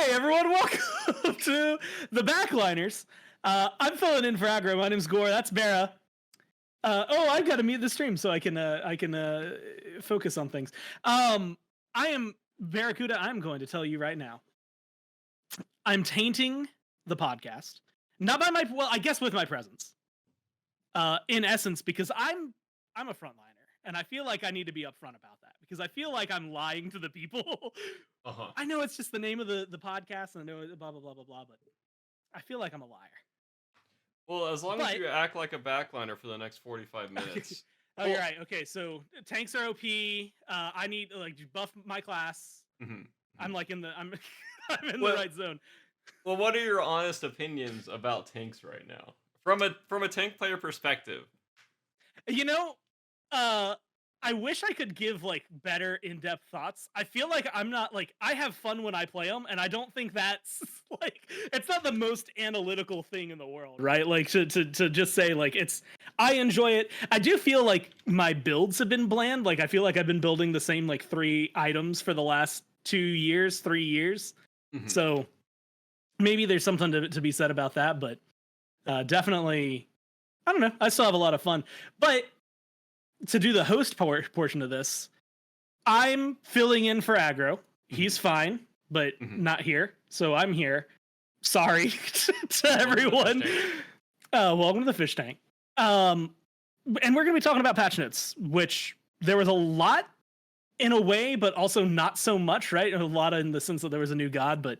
Hey everyone, welcome to the Backliners. I'm filling in for Aggro. My name's Gore. That's Bera. I've got to mute the stream so I can focus on things. I am Barracuda. I'm going to tell you right now. I'm tainting the podcast, not by I guess with my presence. In essence, because I'm a frontliner, and I feel like I need to be upfront about that because I feel like I'm lying to the people. I know it's just the name of the podcast, and I know blah blah blah blah blah, but I feel like I'm a liar. Well, as long as you act like a backliner for the next 45 minutes. You're right. Okay, so tanks are OP. I need buff my class. Mm-hmm. I'm like in the I'm in the right zone. Well, what are your honest opinions about tanks right now? From a tank player perspective. You know, I wish I could give better in-depth thoughts. I feel like I'm not I have fun when I play them, and I don't think that's it's not the most analytical thing in the world, right? To just say I enjoy it. I do feel like my builds have been bland. I feel like I've been building the same 3 items for the last 3 years. Mm-hmm. So maybe there's something to be said about that, but definitely, I don't know. I still have a lot of fun, but to do the host portion of this, I'm filling in for Aggro. He's fine, but not here. So I'm here. Sorry to everyone. Welcome to the fish tank. And we're going to be talking about patch notes, which there was a lot in a way, but also not so much, right? A lot in the sense that there was a new god, but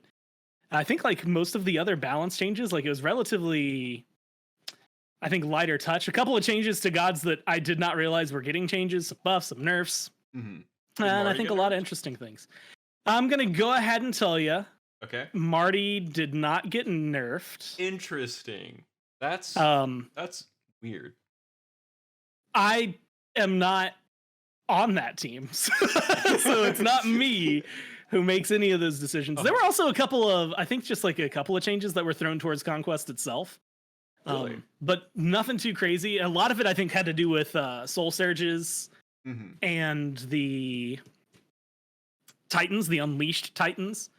I think most of the other balance changes, it was relatively, I think, lighter touch. A couple of changes to gods that I did not realize were getting changes, some buffs, some nerfs, and I think a lot of interesting things. I'm going to go ahead and tell you. Okay. Marty did not get nerfed. Interesting. That's weird. I am not on that team, so it's not me who makes any of those decisions. There were also a couple of, I think, just a couple of changes that were thrown towards Conquest itself. Really? But nothing too crazy. A lot of it, I think, had to do with soul surges and the Titans, the Unleashed Titans,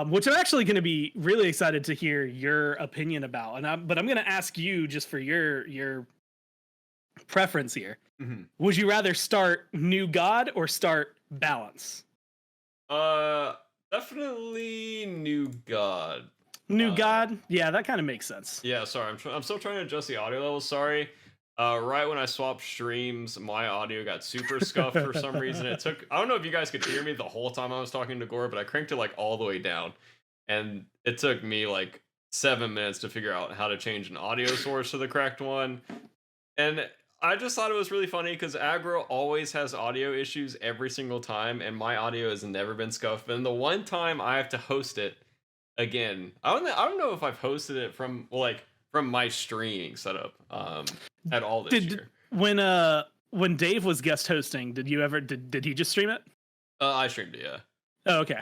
which I'm actually going to be really excited to hear your opinion about. But I'm going to ask you just for your preference here. Would you rather start New God or start Balance? Definitely New God. New God? Yeah, that kind of makes sense. Yeah, sorry. I'm still trying to adjust the audio level. Sorry. Right when I swapped streams, my audio got super scuffed for some reason. I don't know if you guys could hear me the whole time I was talking to Gore, but I cranked it all the way down. And it took me 7 minutes to figure out how to change an audio source to the correct one. And I just thought it was really funny because Aggro always has audio issues every single time, and my audio has never been scuffed. But the one time I have to host it, again, I don't know if I've hosted it from my streaming setup at all this year. When Dave was guest hosting, did he just stream it? I streamed it, yeah. Oh, okay.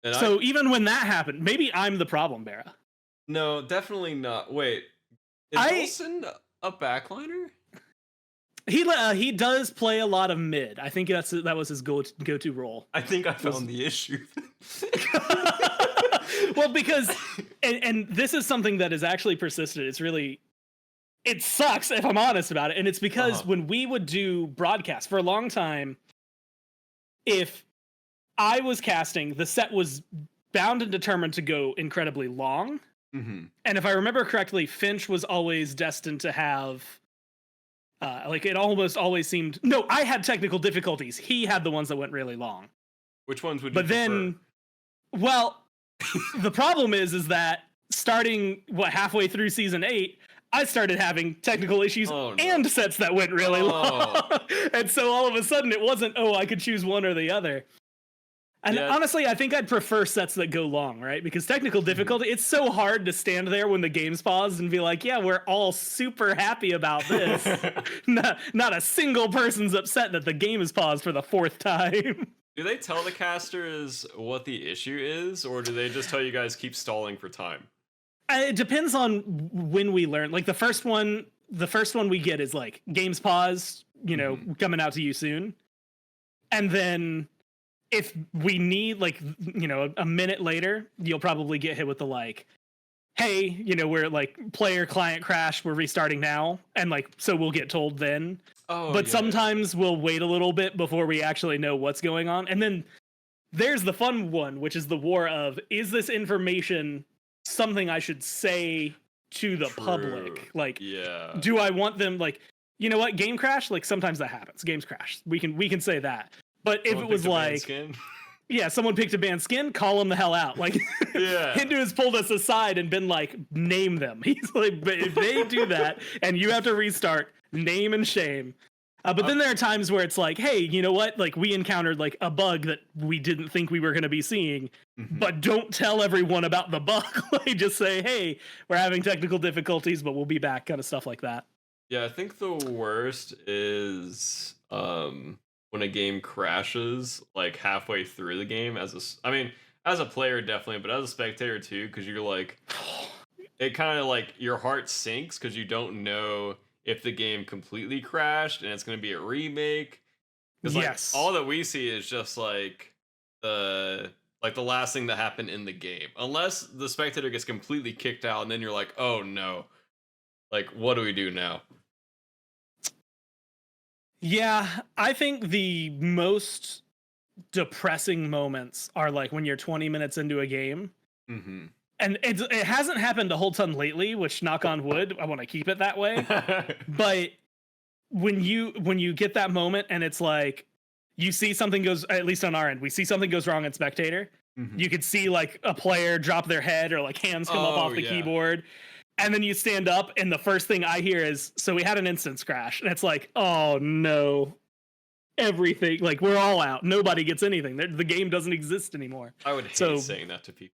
And so even when that happened, maybe I'm the problem, Bera. No, definitely not. Wait, is Wilson a backliner? He does play a lot of mid. I think that was his go-to role. I think I found the issue. Well, because and this is something that is actually persisted. It sucks if I'm honest about it, and it's because when we would do broadcasts for a long time, if I was casting, the set was bound and determined to go incredibly long. And if I remember correctly, Finch was always destined to have it almost always seemed. No, I had technical difficulties. He had the ones that went really long. Which ones would you prefer? Well, the problem is that starting halfway through season 8, I started having technical issues and sets that went really long. And so all of a sudden it wasn't, I could choose one or the other. And honestly, I think I'd prefer sets that go long, right? Because technical difficulty, it's so hard to stand there when the game's paused and be like, yeah, we're all super happy about this. Not a single person's upset that the game is paused for the 4th time. Do they tell the casters what the issue is, or do they just tell you guys keep stalling for time? It depends on when we learn. The first one we get is game's paused, coming out to you soon. And then if we need like, a minute later, you'll probably get hit with the like, hey, we're like player client crash, we're restarting now, and like so we'll get told then. Oh But yeah. sometimes we'll wait a little bit before we actually know what's going on. And then there's the fun one, which is the war of, is this information something I should say to the public? Like, yeah. do I want them like, you know what, game crash? Like sometimes that happens. Games crash. We can say that. But if it was like, yeah, someone picked a banned skin, call them the hell out. Like, yeah. Hindu has pulled us aside and been like, name them. He's like, but if they do that and you have to restart, name and shame. But then there are times where it's like, hey, you know what? Like, we encountered like a bug that we didn't think we were going to be seeing, but don't tell everyone about the bug. Like, just say, hey, we're having technical difficulties, but we'll be back, kind of stuff like that. Yeah, I think the worst is when a game crashes like halfway through the game. As a player definitely, but as a spectator too, because you're like, it kind of like your heart sinks because you don't know if the game completely crashed and it's going to be a remake. Because Yes. all that we see is just like the last thing that happened in the game, unless the spectator gets completely kicked out, and then you're like, oh no, like what do we do now? Yeah, I think the most depressing moments are like when you're 20 minutes into a game. And it hasn't happened a whole ton lately, which, knock on wood, I want to keep it that way. But when you get that moment and it's like you see something goes, at least on our end, we see something goes wrong in spectator. You could see like a player drop their head or like hands come up off the keyboard. And then you stand up and the first thing I hear is, so we had an instance crash. And it's like, oh no, everything, like we're all out. Nobody gets anything. The game doesn't exist anymore. I would hate saying that to people.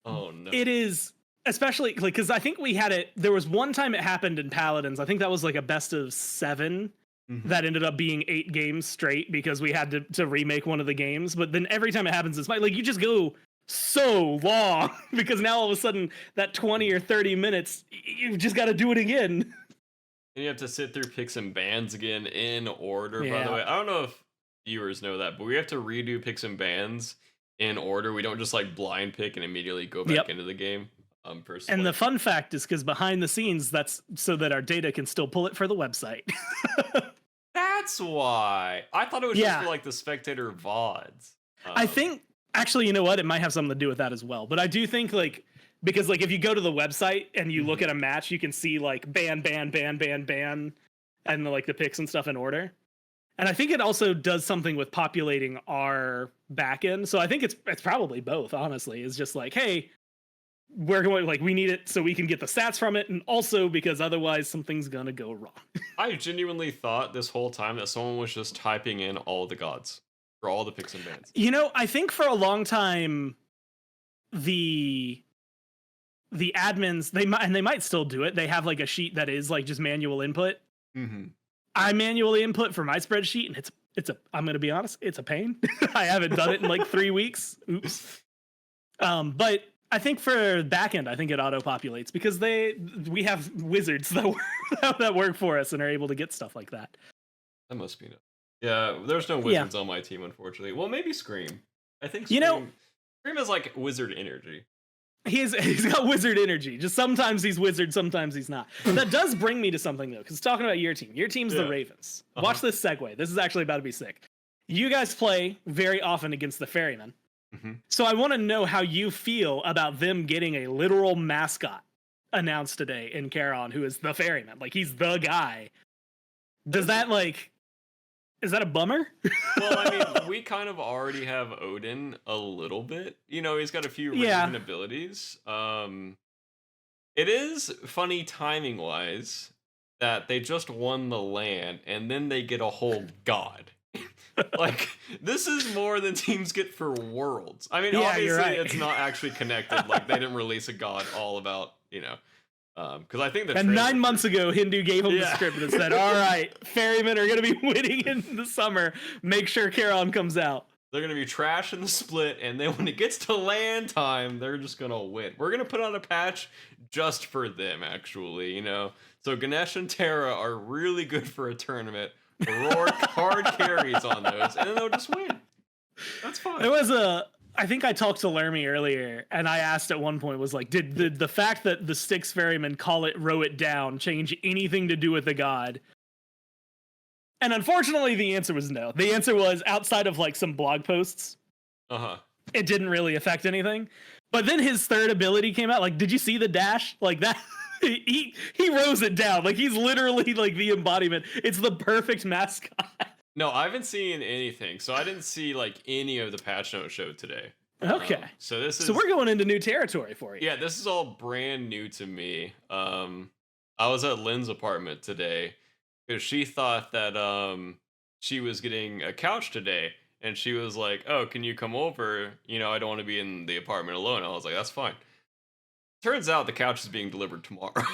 Oh no. It is, especially like, because I think we had it, there was one time it happened in Paladins. I think that was like a best of 7 that ended up being 8 games straight because we had to remake one of the games. But then every time it happens in Smite, like you just go so long because now all of a sudden that 20 or 30 minutes, you've just got to do it again. And you have to sit through picks and bans again in order, by the way. I don't know if viewers know that, but we have to redo picks and bans in order. We don't just like blind pick and immediately go back into the game. And the fun fact is because behind the scenes, that's so that our data can still pull it for the website. That's why. I thought it was just for like the spectator VODs. I think, actually, you know what? It might have something to do with that as well. But I do think like, because like if you go to the website and you look at a match, you can see like ban, and like the picks and stuff in order. And I think it also does something with populating our backend. So I think it's probably both, honestly. It's just like, hey, we're going, like, we need it so we can get the stats from it, and also because otherwise something's gonna go wrong. I genuinely thought this whole time that someone was just typing in all the gods for all the picks and bans. You know, I think for a long time, the admins, they might still do it. They have like a sheet that is like just manual input. I manually input for my spreadsheet, and it's a I'm gonna be honest, it's a pain. I haven't done it in like 3 weeks. Oops. But I think for backend, I think it auto populates because we have wizards that work for us and are able to get stuff like that. That must be no. Yeah, there's no wizards on my team, unfortunately. Well, maybe Scream. I think Scream is like wizard energy. He's got wizard energy. Just sometimes he's wizard, sometimes he's not. That does bring me to something though, because talking about your team. Your team's the Ravens. Watch this segue. This is actually about to be sick. You guys play very often against the Ferrymen. So I want to know how you feel about them getting a literal mascot announced today in Charon, who is the Ferryman. Like, he's the guy. Does that, like, is that a bummer? Well, I mean, we kind of already have Odin a little bit. You know, he's got a few Raven abilities. It is funny timing-wise that they just won the land, and then they get a whole god. Like, this is more than teams get for Worlds. I mean, obviously, it's not actually connected. Like, they didn't release a god all about, you know, because I think and 9 months ago, Hindu gave him the script and said, all right, Ferrymen are going to be winning in the summer. Make sure Charon comes out. They're going to be trash in the split, and then when it gets to land time, they're just going to win. We're going to put out a patch just for them, actually, you know. So Ganesh and Terra are really good for a tournament. Rourke hard carries on those, and then they'll just win. That's fine. There was I think I talked to Lermy earlier, and I asked at one point, was like, did the fact that the Styx ferrymen call it row it down change anything to do with the god? And unfortunately, the answer was no. The answer was, outside of like some blog posts, it didn't really affect anything. But then his third ability came out. Like, did you see the dash? Like that, he rows it down. Like he's literally like the embodiment. It's the perfect mascot. No, I haven't seen anything, so I didn't see like any of the patch note show today. Okay, so this is, so we're going into new territory for you. Yeah, this is all brand new to me. I was at Lynn's apartment today because she thought that she was getting a couch today, and she was like, "Oh, can you come over? You know, I don't want to be in the apartment alone." I was like, "That's fine." Turns out the couch is being delivered tomorrow.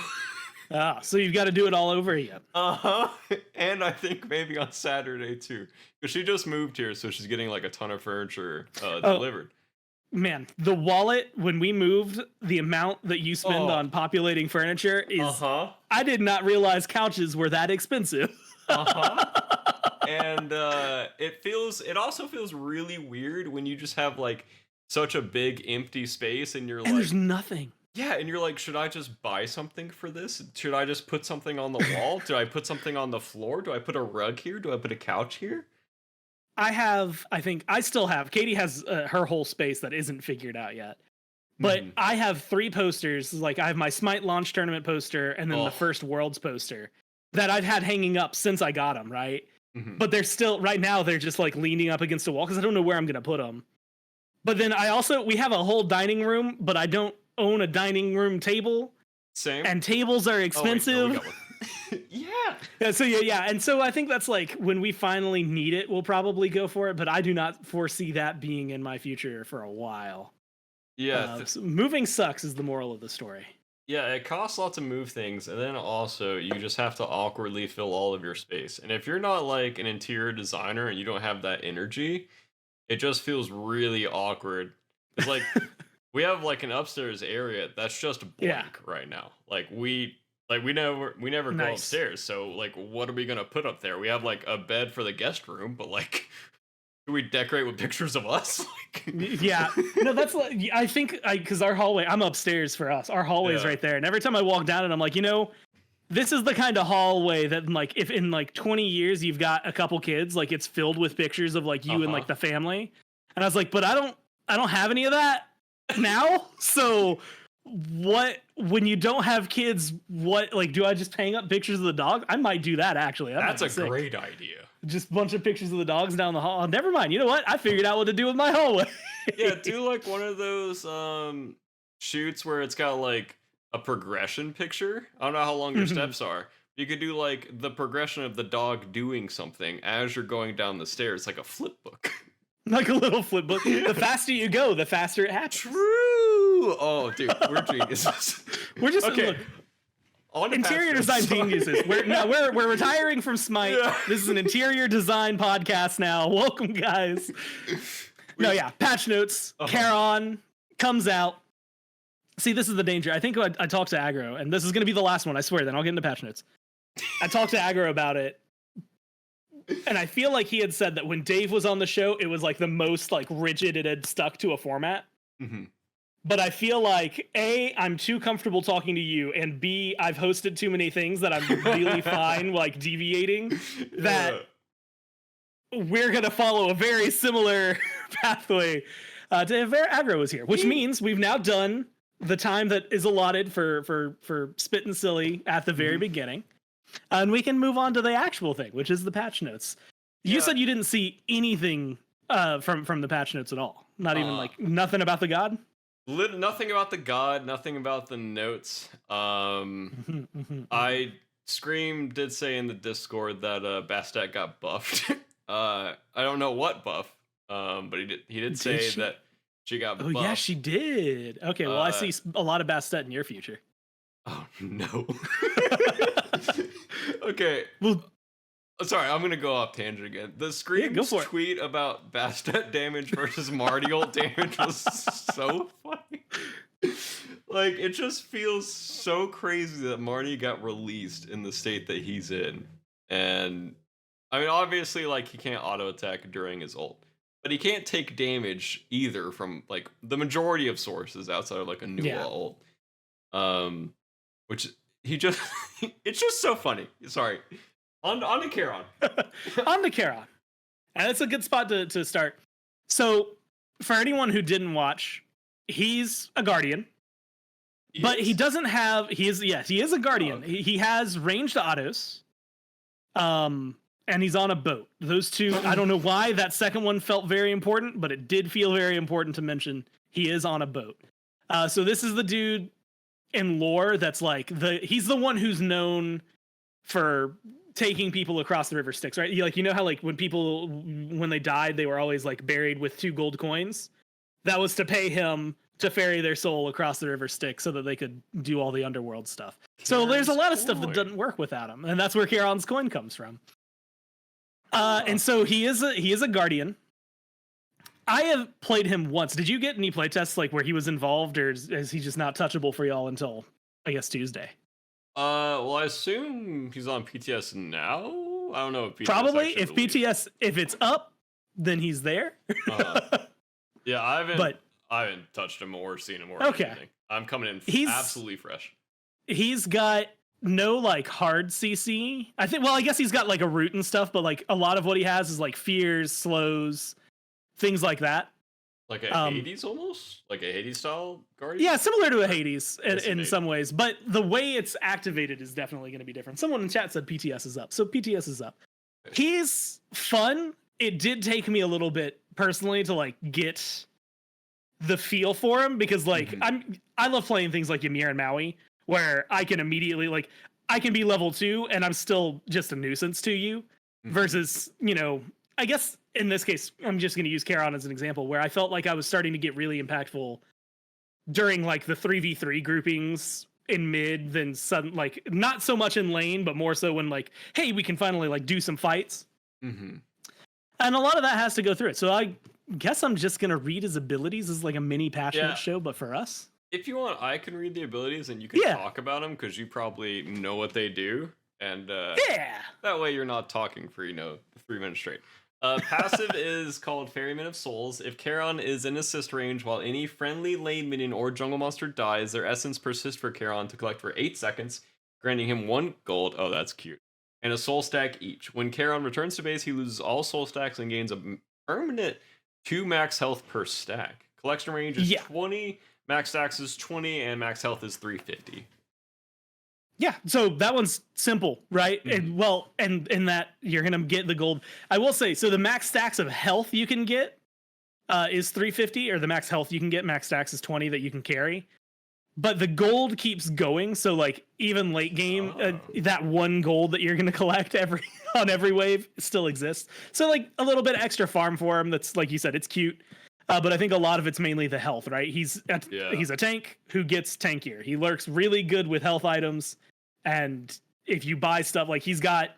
Ah, so you've got to do it all over again. And I think maybe on Saturday too, because she just moved here, so she's getting like a ton of furniture delivered. Man, the wallet, when we moved, the amount that you spend on populating furniture is, I did not realize couches were that expensive. And it also feels really weird when you just have like such a big empty space and you're like, there's nothing. Yeah, and you're like, should I just buy something for this? Should I just put something on the wall? Do I put something on the floor? Do I put a rug here? Do I put a couch here? I still have, Katie has her whole space that isn't figured out yet. But I have 3 posters. Like I have my Smite launch tournament poster and then the first Worlds poster that I've had hanging up since I got them, right? But they're still, right now, they're just like leaning up against a wall because I don't know where I'm going to put them. But then we have a whole dining room, but I don't own a dining room table. Same. And tables are expensive. Yeah. So yeah. And so I think that's like when we finally need it, we'll probably go for it. But I do not foresee that being in my future for a while. Yeah. So moving sucks is the moral of the story. Yeah, it costs a lot to move things, and then also you just have to awkwardly fill all of your space. And if you're not like an interior designer and you don't have that energy, it just feels really awkward. It's like we have like an upstairs area that's just blank right now. Like we never go upstairs. So like, what are we gonna put up there? We have like a bed for the guest room, but like, do we decorate with pictures of us? Yeah, no, that's like, I think because our hallway, I'm upstairs for us. Our hallway is right there, and every time I walk down it, I'm like, this is the kind of hallway that like if in like 20 years you've got a couple kids, like it's filled with pictures of like you and like the family. And I was like, but I don't have any of that now. So what, when you don't have kids, what, like, do I just hang up pictures of the dog? I might do that actually. That's a great idea. Just a bunch of pictures of the dogs down the hall. Oh, never mind. You know what? I figured out what to do with my hallway. Yeah, do like one of those shoots where it's got like a progression picture. I don't know how long your steps are. You could do like the progression of the dog doing something as you're going down the stairs, like a flip book. Like a little flip book. The faster you go, the faster it happens. True. Oh, dude, we're geniuses. We're just okay. Look, interior design geniuses. We're retiring from Smite. Yeah. This is an interior design podcast now. Welcome, guys. Patch notes. Charon comes out. See, this is the danger. I think I talked to Aggro, and this is going to be the last one, I swear, then I'll get into patch notes. I talked to Aggro about it, and I feel like he had said that when Dave was on the show, it was like the most like rigid, it had stuck to a format. But I feel like A, I'm too comfortable talking to you, and B, I've hosted too many things that I'm really fine like deviating, that we're going to follow a very similar pathway to if Aggro was here, which means we've now done the time that is allotted for Spit and Silly at the very beginning. And we can move on to the actual thing, which is the patch notes. You said you didn't see anything from the patch notes at all. Not even like nothing about the god? Nothing about the god, nothing about the notes. Scream did say in the Discord that Bastet got buffed. I don't know what buff, but he did say that she got buffed. Oh yeah, she did. Okay, well I see a lot of Bastet in your future. Oh no. Okay. Well, sorry, I'm gonna go off tangent again. The Scream's tweet about Bastet damage versus Marty ult damage was so funny. Like, it just feels so crazy that Marty got released in the state that he's in. And I mean, obviously, like, he can't auto attack during his ult. but he can't take damage either from like the majority of sources outside of like a new Yeah. ult. Which he just it's just so funny. Sorry. On to Charon. On to Charon. And it's a good spot to start. So, for anyone who didn't watch, he's a guardian, but he doesn't have. He is a guardian. Oh, okay. He has ranged autos, and he's on a boat. Those two, I don't know why that second one felt very important, but it did feel very important to mention. He is on a boat. So this is the dude in lore that's like he's the one who's known for taking people across the river Styx, right? Like, you know how like when they died, they were always like buried with 2 gold coins. That was to pay him to ferry their soul across the river Styx so that they could do all the underworld stuff. So there's a lot of stuff that doesn't work without him, and that's where Charon's coin comes from. And so he is a guardian. I have played him once. Did you get any playtests like where he was involved, or is he just not touchable for y'all until I guess Tuesday? Well, I assume he's on PTS now. I don't know if PTS Probably if released. PTS if it's up, then he's there. Yeah, I haven't touched him or seen him or anything. I'm coming in He's absolutely fresh. He's got no like hard CC. I think. Well, I guess he's got like a root and stuff, but like a lot of what he has is like fears, slows, things like that. Like a Hades almost? Like a Hades style guardian? Yeah, similar to a Hades in some ways, but the way it's activated is definitely going to be different. Someone in chat said PTS is up, so PTS is up. He's fun. It did take me a little bit personally to like get the feel for him because like I love playing things like Ymir and Maui where I can immediately like I can be level 2 and I'm still just a nuisance to you versus, you know, I guess in this case, I'm just going to use Charon as an example where I felt like I was starting to get really impactful during like the 3v3 groupings in mid, then sudden like not so much in lane, but more so when like, hey, we can finally like do some fights. And a lot of that has to go through it. So I guess I'm just going to read his abilities as like a mini passionate show, but for us. If you want, I can read the abilities and you can talk about them because you probably know what they do. And that way you're not talking for, 3 minutes straight. Passive is called Ferryman of Souls. If Charon is in assist range while any friendly lane minion or jungle monster dies, their essence persists for Charon to collect for 8 seconds, granting him 1 gold. Oh, that's cute. And a soul stack each. When Charon returns to base, he loses all soul stacks and gains a permanent 2 max health per stack. Collection range is 20, max stacks is 20, and max health is 350. Yeah, so that one's simple, right? And in that you're gonna get the gold. I will say, so the max stacks of health you can get is 350, or the max health you can get, max stacks is 20 that you can carry. But the gold keeps going, so like even late game, that 1 gold that you're gonna collect on every wave still exists. So like a little bit extra farm for him. That's like you said, it's cute. But I think a lot of it's mainly the health, right? He's a tank who gets tankier. He lurks really good with health items. And if you buy stuff like he's got,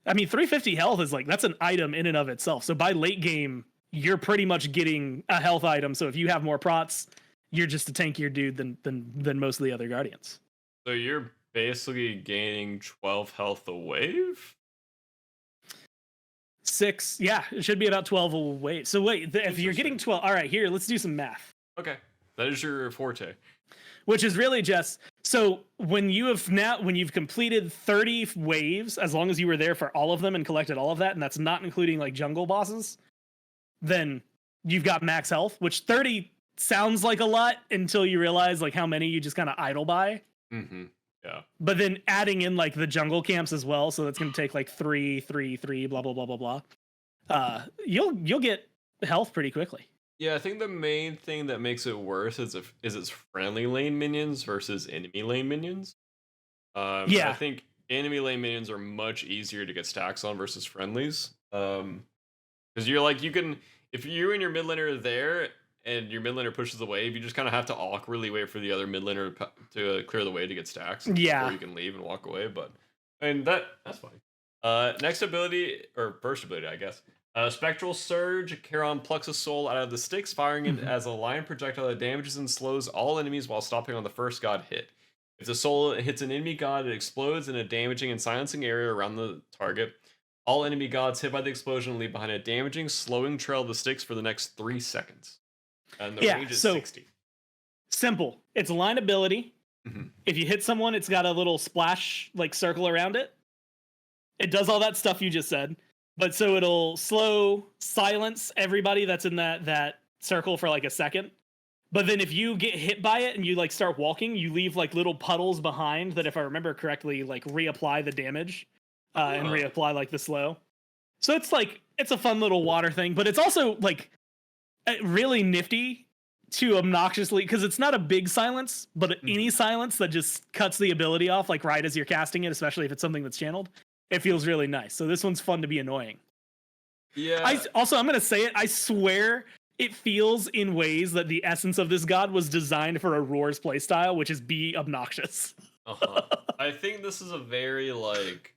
I mean, 350 health is like, that's an item in and of itself. So by late game, you're pretty much getting a health item. So if you have more prots, you're just a tankier dude than most of the other guardians. So you're basically gaining 12 health a wave? 6, yeah, it should be about 12 a wave. So wait, if you're getting 12, all right, here, let's do some math. Okay, that is your forte. Which is really just, so when you've completed 30 waves, as long as you were there for all of them and collected all of that, and that's not including like jungle bosses, then you've got max health, which 30 sounds like a lot until you realize like how many you just kind of idle by. Yeah. But then adding in like the jungle camps as well, so that's going to take like 3, blah, blah, blah, blah, blah. You'll get health pretty quickly. Yeah, I think the main thing that makes it worse is its friendly lane minions versus enemy lane minions. I think enemy lane minions are much easier to get stacks on versus friendlies. Because you're like, you can, if you and your mid laner are there and your mid laner pushes the wave, you just kind of have to awkwardly wait for the other mid laner to clear the way to get stacks. Before you can leave and walk away. But I mean that's fine. Next ability, or burst ability, I guess. Spectral Surge. Charon plucks a soul out of the sticks, firing it as a line projectile that damages and slows all enemies while stopping on the first god hit. If the soul hits an enemy god, it explodes in a damaging and silencing area around the target. All enemy gods hit by the explosion leave behind a damaging, slowing trail of the sticks for the next 3 seconds. And the Yeah, range is so 60. simple. It's a line ability. Mhm. If you hit someone, it's got a little splash like circle around it. It does all that stuff you just said. But so it'll slow, silence everybody that's in that circle for like a second. But then if you get hit by it and you like start walking, you leave like little puddles behind that, if I remember correctly, like reapply the damage and reapply like the slow. So it's a fun little water thing, but it's also like really nifty to obnoxiously, because it's not a big silence, but any silence that just cuts the ability off like right as you're casting it, especially if it's something that's channeled, it feels really nice. So this one's fun to be annoying. Yeah. I'm gonna say it. I swear it feels in ways that the essence of this god was designed for a Roar's playstyle, which is be obnoxious. I think this is a very like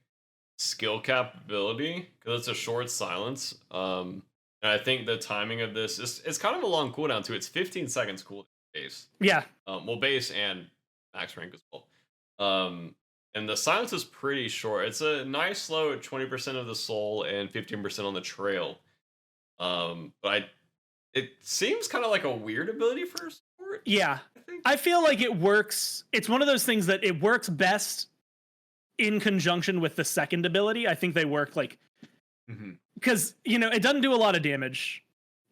skill cap ability because it's a short silence. And I think the timing of this is it's kind of a long cooldown too. It's 15 seconds cooldown base. Yeah. Well, base and max rank as well. And the silence is pretty short. It's a nice slow at 20% of the soul and 15% on the trail. But it seems kind of like a weird ability for a sport. Yeah. I feel like it works. It's one of those things that it works best in conjunction with the second ability. I think they work like, because, it doesn't do a lot of damage.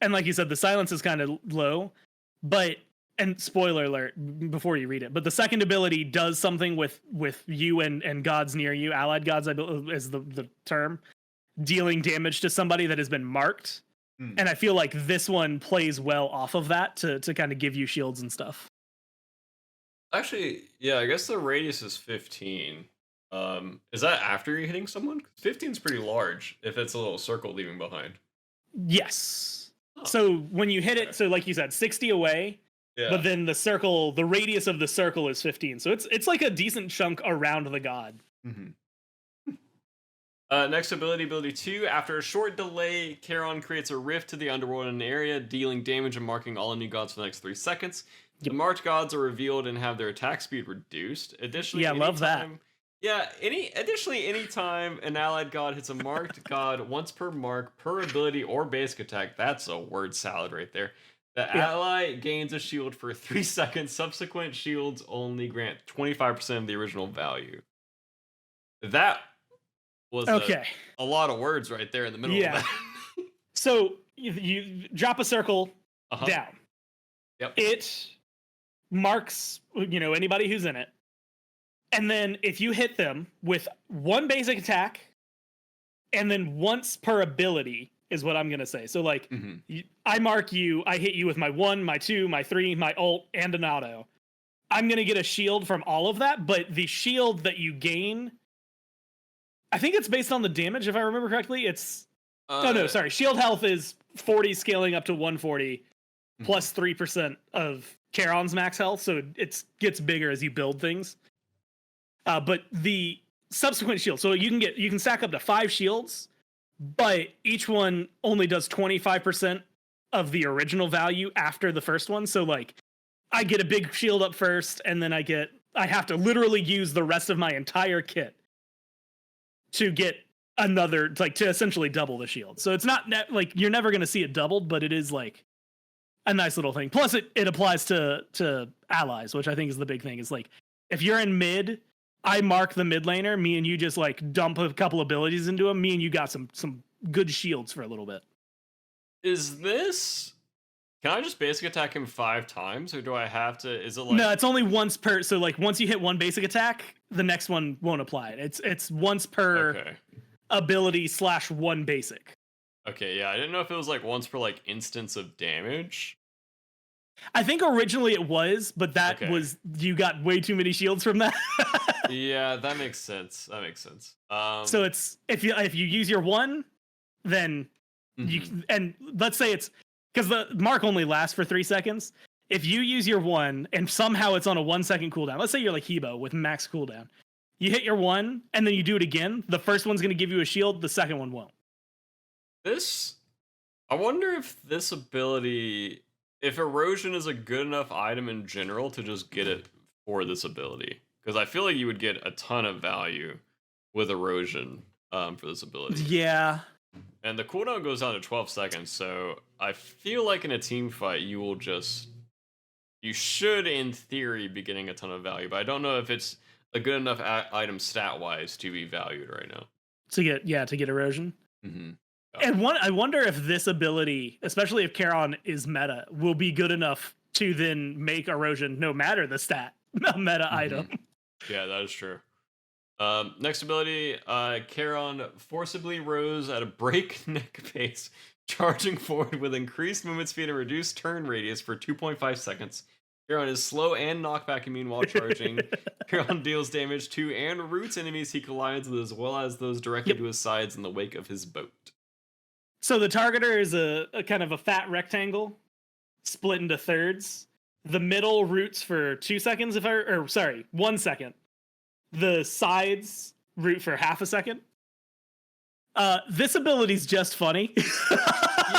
And like you said, the silence is kind of low, but, and spoiler alert before you read it, but the second ability does something with you and gods near you, allied gods, I believe is the term, dealing damage to somebody that has been marked. And I feel like this one plays well off of that to kind of give you shields and stuff. Actually, yeah, I guess the radius is 15. Is that after you're hitting someone? 15 is pretty large if it's a little circle leaving behind. Yes. Oh. So when you hit it, so like you said, 60 away, but then the radius of the circle is 15. So it's like a decent chunk around the god. Next ability 2. After a short delay, Charon creates a rift to the underworld in an area, dealing damage and marking all enemy gods for the next 3 seconds. The marked gods are revealed and have their attack speed reduced. Additionally, love that. Yeah, anytime an allied god hits a marked god once per mark, per ability, or basic attack, that's a word salad right there. The ally gains a shield for 3 seconds. Subsequent shields only grant 25% of the original value. That was a lot of words right there in the middle of that. So you drop a circle down. Yep. It marks anybody who's in it. And then if you hit them with one basic attack and then once per ability is what I'm going to say. So like I mark you, I hit you with my 1, my 2, my 3, my ult, and an auto. I'm going to get a shield from all of that, but the shield that you gain, I think it's based on the damage, if I remember correctly. It's shield health is 40 scaling up to 140 plus 3% of Charon's max health, so it gets bigger as you build things. But the subsequent shield, so you can stack up to 5 shields, but each one only does 25% of the original value after the first one. So like I get a big shield up first, and then I have to literally use the rest of my entire kit to get another, like to essentially double the shield. So it's not like you're never going to see it doubled, but it is like a nice little thing. Plus it applies to allies, which I think is the big thing. Is like if you're in mid, I mark the mid laner, me and you just like dump a couple abilities into him. Me and you got some good shields for a little bit. Is this? Can I just basic attack him 5 times, or do I have to? Is it like? No, it's only once per. So like once you hit one basic attack, the next one won't apply. It's once per ability / one basic. Okay, yeah, I didn't know if it was like once per like instance of damage. I think originally it was, but that was you got way too many shields from that. Yeah, that makes sense. So it's if you use your 1, then you and let's say it's because the mark only lasts for 3 seconds. If you use your 1 and somehow it's on a 1 second cooldown, let's say you're like Hebo with max cooldown, you hit your 1 and then you do it again. The first one's going to give you a shield. The second one won't. I wonder if this ability. If erosion is a good enough item in general to just get it for this ability, because I feel like you would get a ton of value with erosion. for this ability. Yeah. And the cooldown goes down to 12 seconds, so I feel like in a team fight you should in theory be getting a ton of value, but I don't know if it's a good enough item stat wise to be valued right now. To get erosion. Mm-hmm. And I wonder if this ability, especially if Charon is meta, will be good enough to then make erosion, no matter the stat, a meta item. Yeah, that is true. Next ability, Charon forcibly rose at a breakneck pace, charging forward with increased movement speed and reduced turn radius for 2.5 seconds. Charon is slow and knockback immune while charging. Charon deals damage to and roots enemies he collides with, as well as those directly to his sides in the wake of his boat. So the targeter is a kind of a fat rectangle split into thirds. The middle roots for 2 seconds, 1 second. The sides root for half a second. This ability's just funny.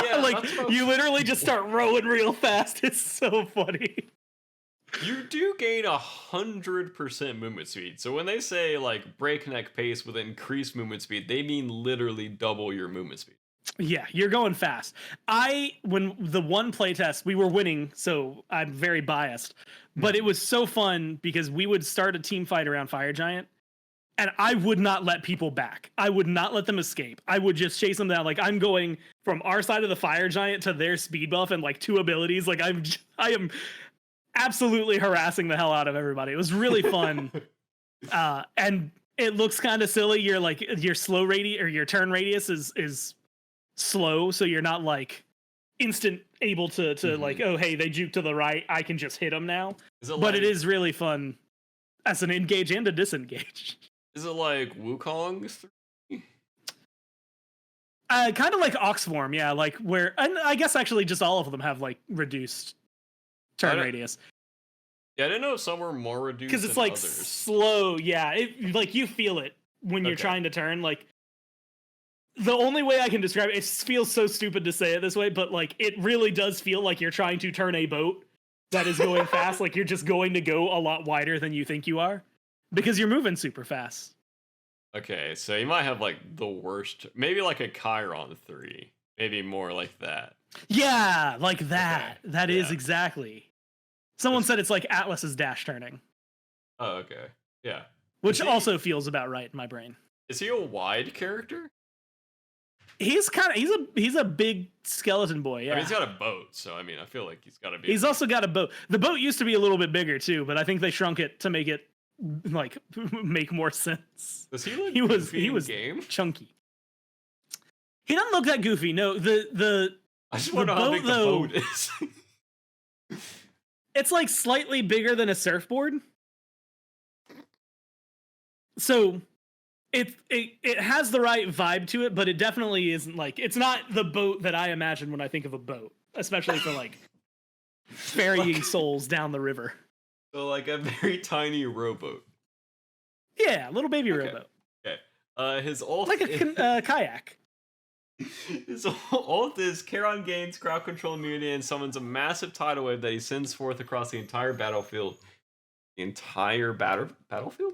Yeah, like you literally just start rowing real fast. It's so funny. You do gain 100% movement speed. So when they say like breakneck pace with increased movement speed, they mean literally double your movement speed. Yeah, you're going fast. When the one playtest, we were winning, so I'm very biased. But it was so fun because we would start a team fight around Fire Giant, and I would not let people back. I would not let them escape. I would just chase them down. Like I'm going from our side of the Fire Giant to their speed buff and like 2 abilities. Like I am absolutely harassing the hell out of everybody. It was really fun. And it looks kind of silly. Your slow radius or your turn radius is slow, so you're not like instant able to like, oh hey, they juke to the right, I can just hit them now. But it is really fun as an engage and a disengage. Is it like Wukong 3? Kind of like Oxform, yeah, like where, and I guess actually just all of them have like reduced turn radius. Yeah, I didn't know if some were more reduced because it's like others. Slow. Yeah, it like you feel it when you're trying to turn. Like the only way I can describe it feels so stupid to say it this way, but like it really does feel like you're trying to turn a boat that is going fast. Like you're just going to go a lot wider than you think you are because you're moving super fast. Okay, so you might have like the worst, maybe like a Chiron 3, maybe more like that. Yeah, like that. Okay. That is exactly. Someone said it's like Atlas's dash turning. Oh, okay. Yeah. Which also feels about right in my brain. Is he a wide character? He's a big skeleton boy, yeah. I mean, he's got a boat, so I mean, I feel like he's got to be. He's also got a boat. The boat used to be a little bit bigger too, but I think they shrunk it to make it like make more sense. Does he look he was game? Chunky. He doesn't look that goofy. No, I just want to know how big the boat is. It's like slightly bigger than a surfboard. So it has the right vibe to it, but it definitely isn't like, it's not the boat that I imagine when I think of a boat, especially for like ferrying souls down the river. So like a very tiny rowboat. Yeah, little baby rowboat. Okay. His ult like a kayak. His ult is Charon gains crowd control immunity and summons a massive tidal wave that he sends forth across the entire battlefield. The entire battlefield?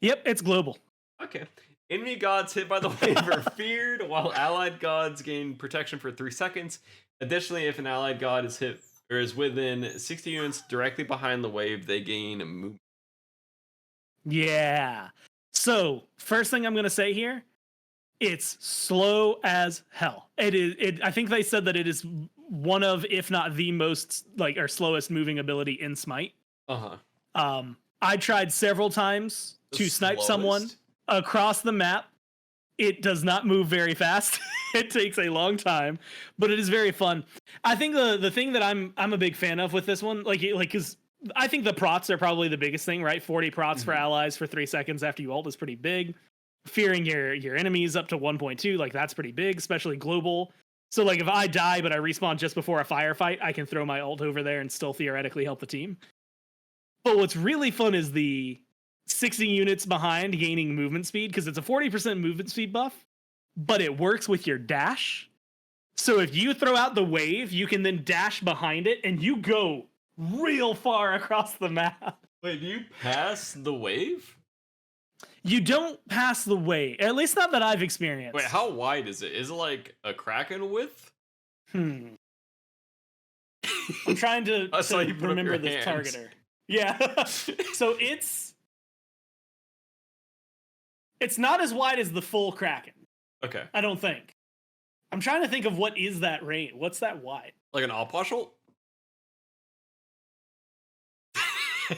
Yep, it's global. Okay. Enemy gods hit by the wave are feared, while allied gods gain protection for 3 seconds. Additionally, if an allied god is hit or is within 60 units directly behind the wave, they gain a movement. Yeah. So, first thing I'm going to say here, it's slow as hell. I think they said that it is one of, if not the most like or slowest moving ability in Smite. I tried several times to snipe someone across the map. It does not move very fast. It takes a long time, but it is very fun. I think the thing that I'm a big fan of with this one, like because I think the prots are probably the biggest thing, right? 40 prots for allies for 3 seconds after you ult is pretty big. Fearing your enemies up to 1.2, like that's pretty big, especially global. So like if I die but I respawn just before a firefight, I can throw my ult over there and still theoretically help the team. But what's really fun is the 60 units behind gaining movement speed, because it's a 40% movement speed buff, but it works with your dash. So if you throw out the wave, you can then dash behind it and you go real far across the map. Wait, do you pass the wave? You don't pass the weight, at least not that I've Wait, experienced. how wide is it? Is it like a Kraken width? Hmm. I'm trying to I saw to you put up remember your this hands. targeter. Yeah. So it's not as wide as the full Kraken. Okay. I don't think. I'm trying to think of what is that range. What's that wide? Like an Opwashel?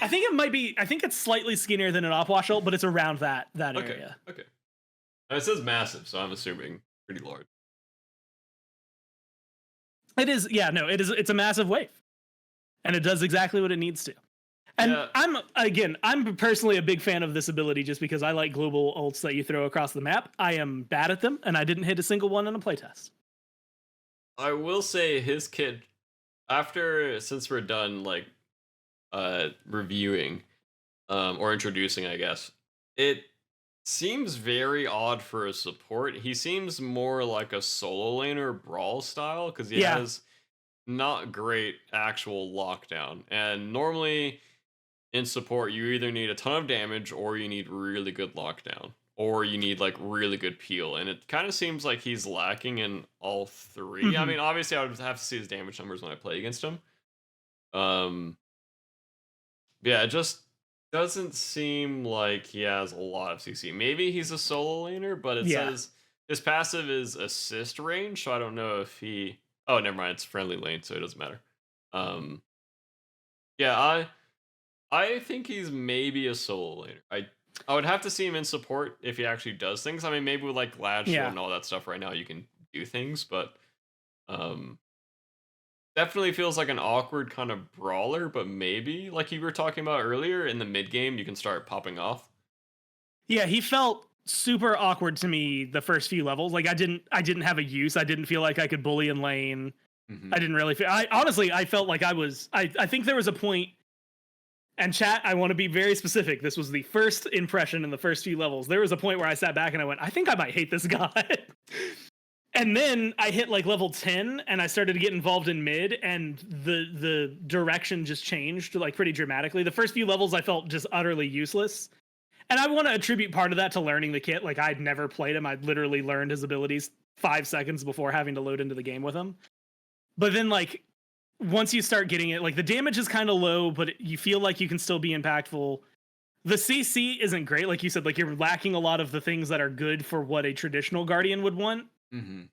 I think it might be. I think it's slightly skinnier than an Opwashel, but it's around that Okay. area. Okay. And it says massive, so I'm assuming pretty large. It is. Yeah. No. It is. It's a massive wave, and it does exactly what it needs to. And Yeah. I'm personally a big fan of this ability just because I like global ults that you throw across the map. I am bad at them, and I didn't hit a single one in a playtest. I will say his kit since we're done like reviewing or introducing, I guess. It seems very odd for a support. He seems more like a solo laner brawl style because he Yeah. has not great actual lockdown. And normally in support, you either need a ton of damage or you need really good lockdown. Or you need like really good peel. And it kind of seems like he's lacking in all three. I Mhm. mean, obviously I would have to see his damage numbers when I play against him. Yeah, it just doesn't seem like he has a lot of CC. Maybe he's a solo laner, but it Yeah. says his passive is assist range, so I don't know if he. Oh, never mind. It's friendly lane, so it doesn't matter. Um, yeah, I think he's maybe a solo laner. I would have to see him in support if he actually does things. I mean, maybe with like Glad Shield Yeah. and all that stuff right now, you can do things, but um, definitely feels like an awkward kind of brawler, but maybe, like you were talking about earlier, in the mid game, you can start popping off. Yeah. He felt super awkward to me the first few levels. Like I didn't have a use. I didn't feel like I could bully in lane. Mhm. I didn't really feel. I honestly I felt like I was. I think there was a point. And chat, I want to be very specific. This was the first impression in the first few levels. There was a point where I sat back and I went, I think I might hate this guy. And then I hit like level 10 and I started to get involved in mid and the direction just changed like pretty dramatically. The first few levels I felt just utterly useless. And I want to attribute part of that to learning the kit. Like I'd never played him. I'd literally learned his abilities 5 seconds before having to load into the game with him. But then like once you start getting it, like the damage is kind of low, but you feel like you can still be impactful. The CC isn't great, like you said. Like you're lacking a lot of the things that are good for what a traditional Guardian would want. Mm-hmm.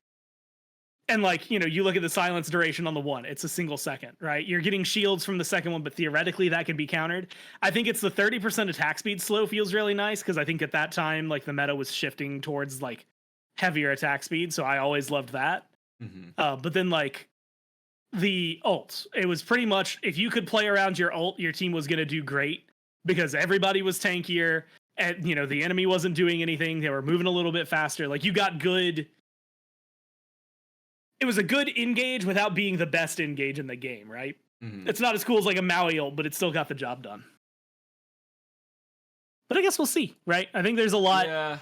And like you look at the silence duration on the one; it's a single second, right? You're getting shields from the second one, but theoretically that can be countered. I think it's the 30% attack speed slow feels really nice because I think at that time like the meta was shifting towards like heavier attack speed, so I always loved that. Mm-hmm. But then like the ult. It was pretty much if you could play around your ult, your team was going to do great because everybody was tankier and the enemy wasn't doing anything. They were moving a little bit faster. Like you got good. It was a good engage without being the best engage in the game, right? Mm-hmm. It's not as cool as like a Maui ult, but it still got the job done. But I guess we'll see, right? I think there's a lot. Yeah.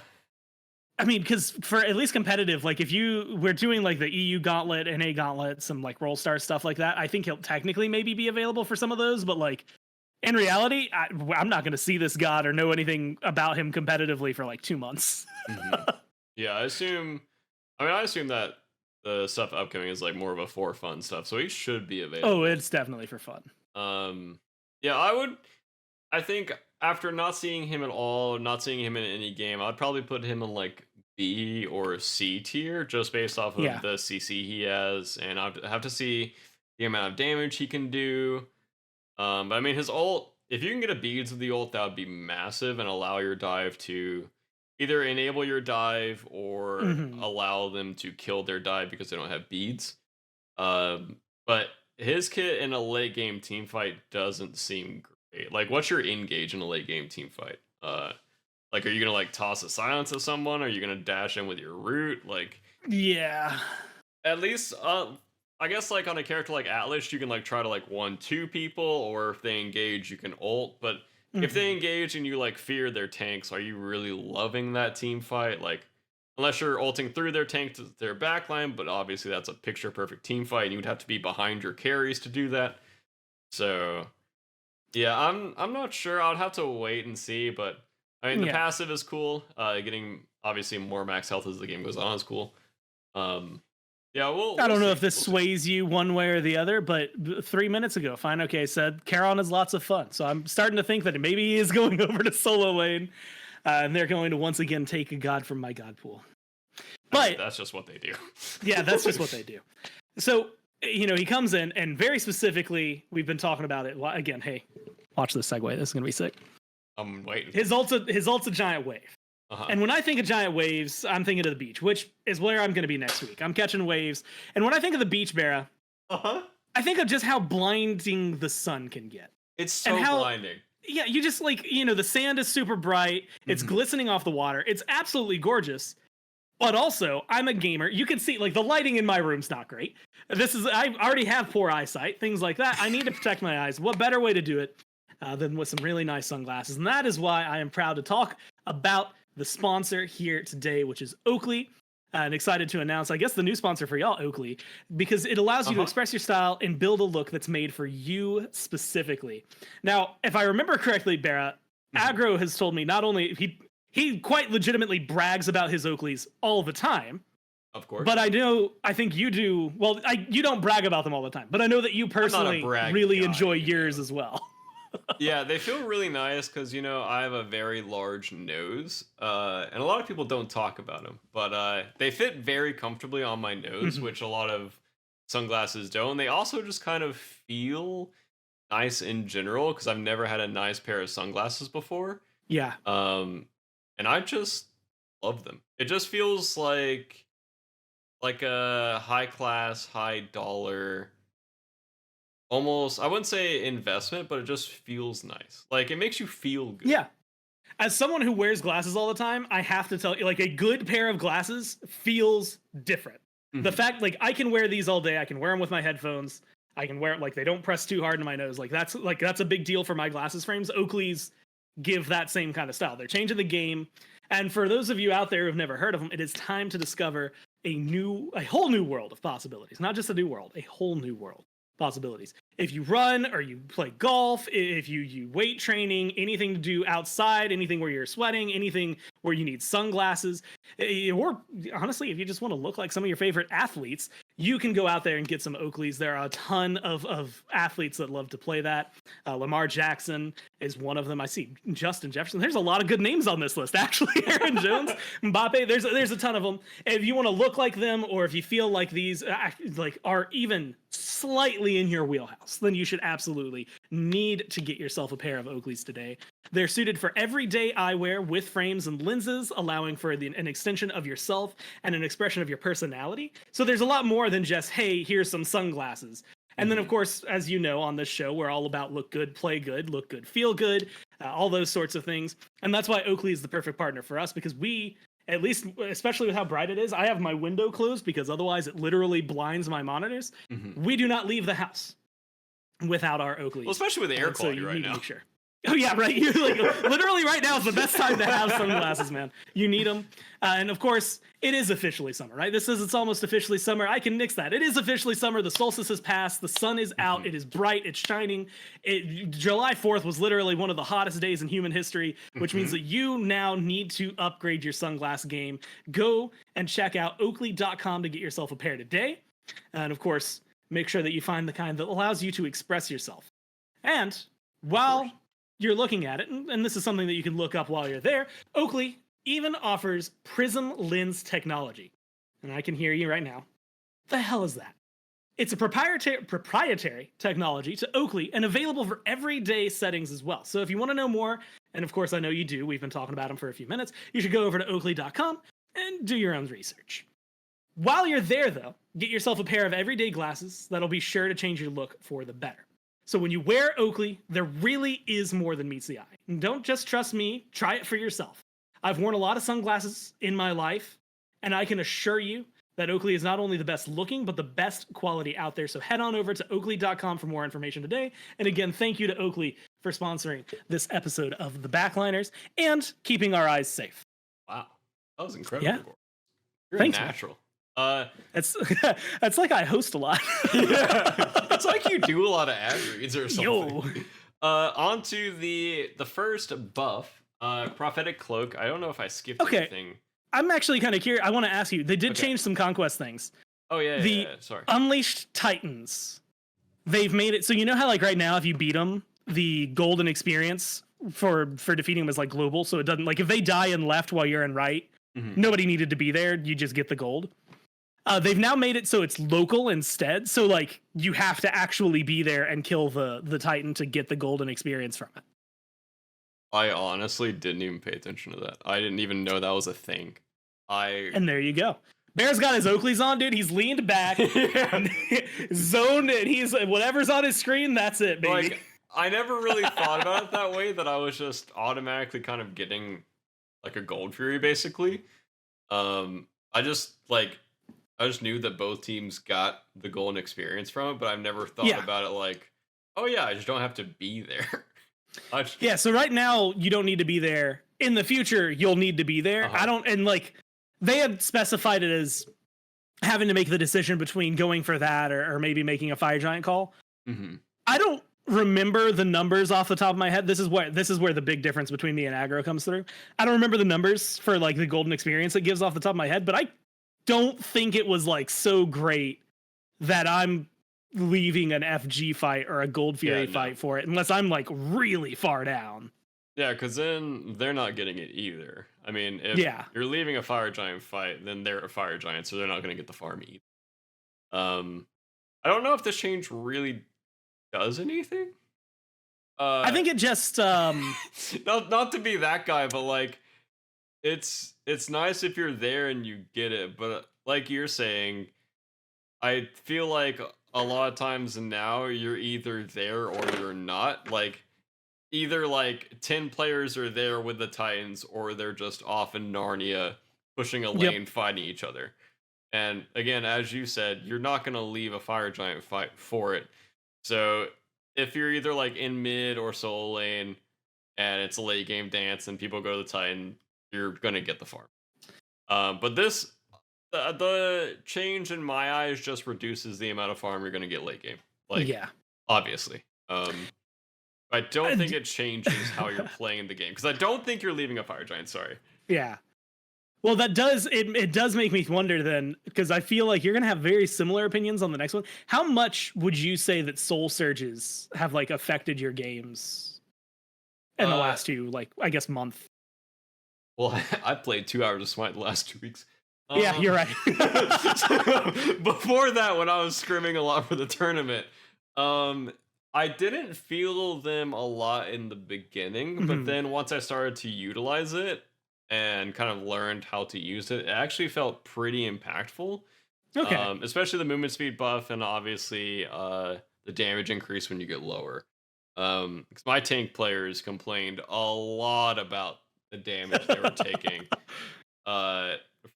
I mean, because for at least competitive, like if we're doing like the EU gauntlet, NA gauntlet, some like roll star stuff like that, I think he'll technically maybe be available for some of those. But like in reality, I'm not going to see this god or know anything about him competitively for like 2 months. Mm-hmm. Yeah, I assume that the stuff upcoming is like more of a for fun stuff, so he should be available. Oh, it's definitely for fun. Yeah, I think after not seeing him at all, not seeing him in any game, I'd probably put him in like B or C tier just based off of the CC he has, and I'd have to see the amount of damage he can do. But I mean, his ult, if you can get a beads with the ult, that would be massive and allow your dive to either enable your dive or allow them to kill their dive because they don't have beads. But his kit in a late game team fight doesn't seem great. Like, what's your engage in a late game team fight? Like, are you gonna like toss a silence at someone? Are you gonna dash in with your root? Like, yeah. At least, I guess like on a character like Atlas, you can like try to like 1-2 people, or if they engage, you can ult. But if they engage and you like fear their tanks, are you really loving that team fight? Like, unless you're ulting through their tank to their backline, but obviously that's a picture perfect team fight, and you would have to be behind your carries to do that. So, yeah, I'm not sure. I'd have to wait and see, but I mean, the Yeah. passive is cool. Getting obviously more max health as the game goes on is cool. Yeah, I don't know see. if this We'll see. sways you one way or the other, but 3 minutes ago, Fine OK said Charon is lots of fun. So I'm starting to think that maybe he is going over to solo lane, and they're going to once again take a god from my god pool. I mean, But that's just what they do. yeah, that's just what they do. So, you know, he comes in, and very specifically, we've been talking about it. Again, hey, watch this segue. This is going to be sick. I'm waiting. His ult's a giant wave. Uh-huh. And when I think of giant waves, I'm thinking of the beach, which is where I'm going to be next week. I'm catching waves. And when I think of the beach, Bara, I think of just how blinding the sun can get. It's so blinding. Yeah, you just like, you know, the sand is super bright. It's glistening off the water. It's absolutely gorgeous. But also, I'm a gamer. You can see, like, the lighting in my room's not great. I already have poor eyesight, things like that. I need to protect my eyes. What better way to do it than with some really nice sunglasses? And that is why I am proud to talk about the sponsor here today, which is Oakley. And excited to announce, I guess, the new sponsor for y'all, Oakley, because it allows you to express your style and build a look that's made for you specifically. Now, if I remember correctly, Bara, Agro has told me not only he quite legitimately brags about his Oakleys all the time. Of course. But I think you do. Well, you don't brag about them all the time, but I know that you personally really enjoy yours as well. Yeah, they feel really nice because, you know, I have a very large nose, and a lot of people don't talk about them, but they fit very comfortably on my nose, which a lot of sunglasses don't. They also just kind of feel nice in general because I've never had a nice pair of sunglasses before. Yeah. And I just love them. It just feels like a high class, high dollar, almost, I wouldn't say investment, but it just feels nice. Like, it makes you feel good. Yeah. As someone who wears glasses all the time, I have to tell you, like, a good pair of glasses feels different. The fact, like, I can wear these all day. I can wear them with my headphones. I can wear it, like, they don't press too hard in my nose. Like, that's a big deal for my glasses frames. Oakley's give that same kind of style. They're changing the game. And for those of you out there who've never heard of them, it is time to discover a whole new world of possibilities. Not just a new world, a whole new world possibilities. If you run or you play golf, if you weight training, anything to do outside, anything where you're sweating, anything where you need sunglasses, or honestly, if you just want to look like some of your favorite athletes, you can go out there and get some Oakleys. There are a ton of athletes that love to play that. Lamar Jackson is one of them. I see Justin Jefferson. There's a lot of good names on this list, actually. Aaron Jones, Mbappe. There's a ton of them. If you want to look like them, or if you feel like these are even slightly in your wheelhouse, then you should absolutely need to get yourself a pair of Oakleys today. They're suited for everyday eyewear with frames and lenses, allowing for an extension of yourself and an expression of your personality. So there's a lot more than just, hey, here's some sunglasses. And then, of course, as you know, on this show, we're all about look good, play good, look good, feel good, all those sorts of things. And that's why Oakley is the perfect partner for us, because we, at least, especially with how bright it is, I have my window closed because otherwise it literally blinds my monitors. We do not leave the house without our Oakleys. Well, especially with the air quality right now. Oh yeah, right. You're like, literally right now is the best time to have sunglasses, man. You need them, and of course, it is officially summer, right? It's almost officially summer. I can nix that. It is officially summer. The solstice has passed. The sun is out. It is bright. It's shining. July 4th was literally one of the hottest days in human history, which means that you now need to upgrade your sunglass game. Go and check out Oakley.com to get yourself a pair today, and of course, make sure that you find the kind that allows you to express yourself. And while you're looking at it, and this is something that you can look up while you're there, Oakley even offers prism lens technology. And I can hear you right now. The hell is that? It's a proprietary technology to Oakley and available for everyday settings as well. So if you want to know more, and of course I know you do, we've been talking about them for a few minutes, you should go over to Oakley.com and do your own research. While you're there, though, get yourself a pair of everyday glasses that'll be sure to change your look for the better. So when you wear Oakley, there really is more than meets the eye. And don't just trust me, try it for yourself. I've worn a lot of sunglasses in my life, and I can assure you that Oakley is not only the best looking, but the best quality out there. So head on over to Oakley.com for more information today. And again, thank you to Oakley for sponsoring this episode of The Backliners and keeping our eyes safe. Wow. That was incredible. Yeah. You're Thanks, natural. It's like I host a lot. Yeah. It's like you do a lot of ad reads or something. Yo. On to the first buff. Prophetic Cloak. I don't know if I skipped Okay. anything. I'm actually kind of curious. I want to ask you. They did Okay. change some conquest things. Oh yeah, yeah, The yeah, sorry. Unleashed Titans. They've made it so you know how like right now if you beat them, the golden experience for defeating them is like global, so it doesn't like if they die in left while you're in right, nobody needed to be there. You just get the gold. They've now made it so it's local instead. So like you have to actually be there and kill the Titan to get the golden experience from it. I honestly didn't even pay attention to that. I didn't even know that was a thing. And there you go. Bear's got his Oakleys on, dude. He's leaned back, zoned, and he's whatever's on his screen. That's it, baby. Like, I never really thought about it that way. That I was just automatically kind of getting like a Gold Fury, basically. I just knew that both teams got the golden experience from it, but I've never thought about it like, oh yeah, I just don't have to be there. Yeah, so right now you don't need to be there. In the future, you'll need to be there. I don't, and like they had specified it as having to make the decision between going for that or maybe making a fire giant call. I don't remember the numbers off the top of my head. This is where the big difference between me and aggro comes through. I don't remember the numbers for like the golden experience it gives off the top of my head, but I don't think it was like so great that I'm leaving an FG fight or a Gold Fury fight for it unless I'm like really far down. Yeah, because then they're not getting it either. I mean, if you're leaving a fire giant fight, then they're a fire giant, so they're not going to get the farm either. I don't know if this change really does anything. I think it just not to be that guy, but like it's nice if you're there and you get it, but like you're saying, I feel like a lot of times now you're either there or you're not. Like either like 10 players are there with the Titans or they're just off in Narnia pushing a lane fighting each other. And again, as you said, you're not going to leave a fire giant fight for it. So if you're either like in mid or solo lane and it's a late game dance and people go to the Titan, you're going to get the farm. But this, the change in my eyes just reduces the amount of farm you're going to get late game. Like, obviously. I don't think it changes how you're playing the game because I don't think you're leaving a fire giant. Sorry. Yeah. Well, that does it does make me wonder then, because I feel like you're gonna have very similar opinions on the next one. How much would you say that soul surges have like affected your games in the last two, like I guess month? Well, I played 2 hours of Smite the last 2 weeks. Yeah, you're right. Before that, when I was scrimming a lot for the tournament, I didn't feel them a lot in the beginning, but then once I started to utilize it and kind of learned how to use it, it actually felt pretty impactful. Okay. Especially the movement speed buff and obviously the damage increase when you get lower. Because my tank players complained a lot about the damage they were taking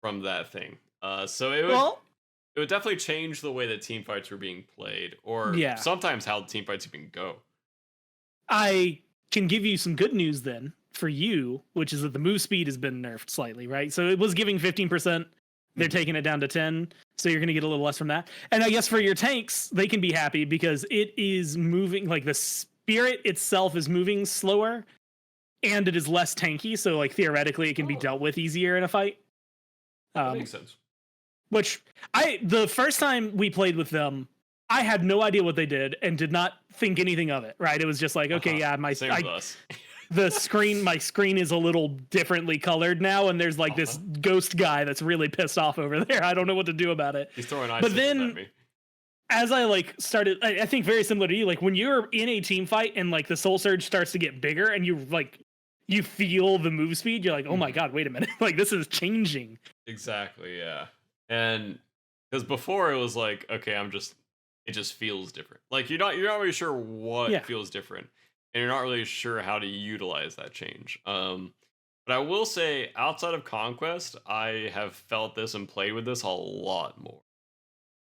from that thing. So it would definitely change the way that team fights were being played, or sometimes how team fights even go. I can give you some good news then for you, which is that the move speed has been nerfed slightly, right? So it was giving 15%. They're taking it down to 10, so you're going to get a little less from that. And I guess for your tanks, they can be happy because it is moving, like the spirit itself is moving slower, and it is less tanky, so like theoretically it can be dealt with easier in a fight. That makes sense. Which the first time we played with them, I had no idea what they did and did not think anything of it. Right? It was just like, okay, my screen is a little differently colored now, and there's like this ghost guy that's really pissed off over there. I don't know what to do about it. He's throwing but then, at me. As I like started, I think very similar to you. Like when you're in a team fight and like the soul surge starts to get bigger, and you feel the move speed, you're like, oh my god, wait a minute, like this is changing. Exactly, yeah. And because before it was like, okay, it just feels different. Like you're not really sure what feels different, and you're not really sure how to utilize that change. But I will say, outside of Conquest, I have felt this and played with this a lot more.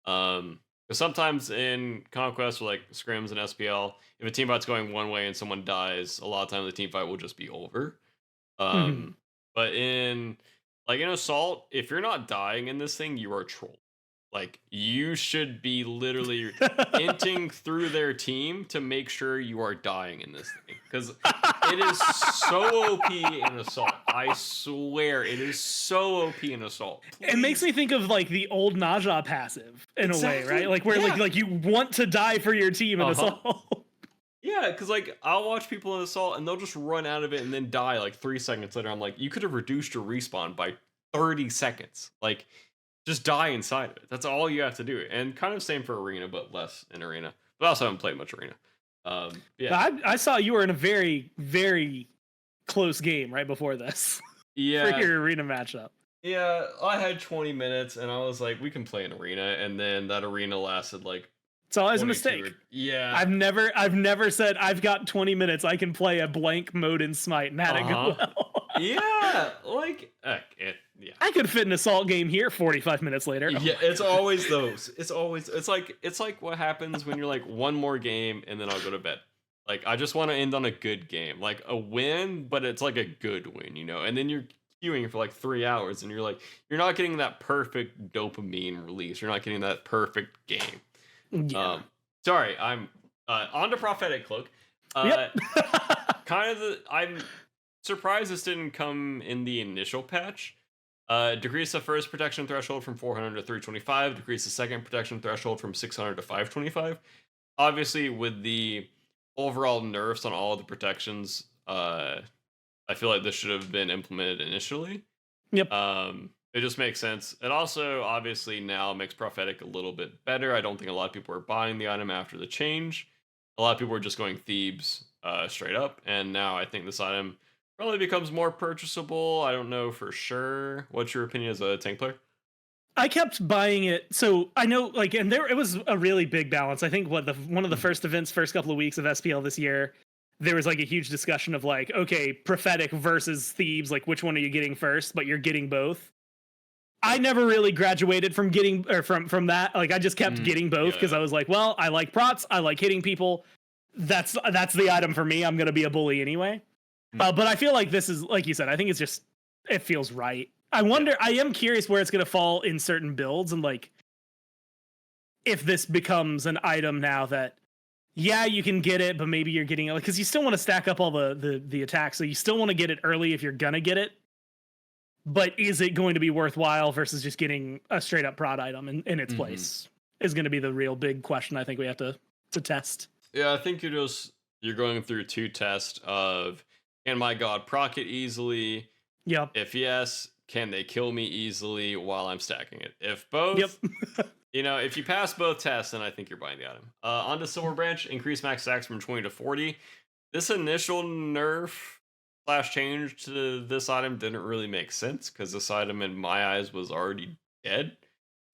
Because sometimes in Conquest or like scrims and SPL, if a team fight's going one way and someone dies, a lot of times the team fight will just be over. But in Assault, if you're not dying in this thing, you are trolled. Like, you should be literally inting through their team to make sure you are dying in this thing. Because It is so OP in Assault. I swear, it is so OP in Assault. It makes me think of like the old Naja passive in a way, Exactly, right? Like where yeah. like you want to die for your team in Assault. Yeah, because like I'll watch people in Assault and they'll just run out of it and then die like 3 seconds later. I'm like, you could have reduced your respawn by 30 seconds. Like, just die inside of it. That's all you have to do. And kind of same for Arena, but less in Arena. But I also haven't played much Arena. Yeah. I saw you were in a very, very close game right before this for Yeah. your Arena matchup. Yeah, I had 20 minutes and I was like, we can play an Arena. And then that Arena lasted like It's always a 22 mistake. Yeah. I've never said I've got 20 minutes. I can play a blank mode in Smite and had it go well. Yeah, like yeah. I could fit an Assault game here 45 minutes later. Yeah, it's always those. It's like what happens when you're like one more game and then I'll go to bed. Like I just want to end on a good game, like a win, but it's like a good win, you know. And then you're queuing for like 3 hours and you're like you're not getting that perfect dopamine release. You're not getting that perfect game. Yeah. Sorry, I'm on to Prophetic Cloak. Yep. I'm surprised this didn't come in the initial patch. Decrease the first protection threshold from 400 to 325. Decrease the second protection threshold from 600 to 525. Obviously, with the overall nerfs on all of the protections, I feel like this should have been implemented initially. Yep. It just makes sense. It also obviously now makes Prophetic a little bit better. I don't think a lot of people are buying the item after the change. A lot of people are just going Thebes straight up, and now I think this item probably becomes more purchasable. I don't know for sure. What's your opinion as a tank player? I kept buying it, so I know, like, and it was a really big balance. I think one of the first events, first couple of weeks of SPL this year, there was like a huge discussion of like, okay, Prophetic versus Thebes, like which one are you getting first? But you're getting both. I never really graduated from getting or from that. Like I just kept getting both because I was like, well, I like prots, I like hitting people. That's the item for me. I'm gonna be a bully anyway. But I feel like this is, like you said, I think it feels right. I wonder, I am curious where it's going to fall in certain builds and like if this becomes an item now that, yeah, you can get it, but maybe you're getting it because you still want to stack up all the attacks. So you still want to get it early if you're going to get it. But is it going to be worthwhile versus just getting a straight up prod item in its place is going to be the real big question I think we have to test. Yeah, I think you're going through two tests of, can my god proc it easily? Yep. If yes, can they kill me easily while I'm stacking it? If both, you know, if you pass both tests, then I think you're buying the item. On to Silver Branch, increase max stacks from 20 to 40. This initial nerf / change to this item didn't really make sense because this item in my eyes was already dead.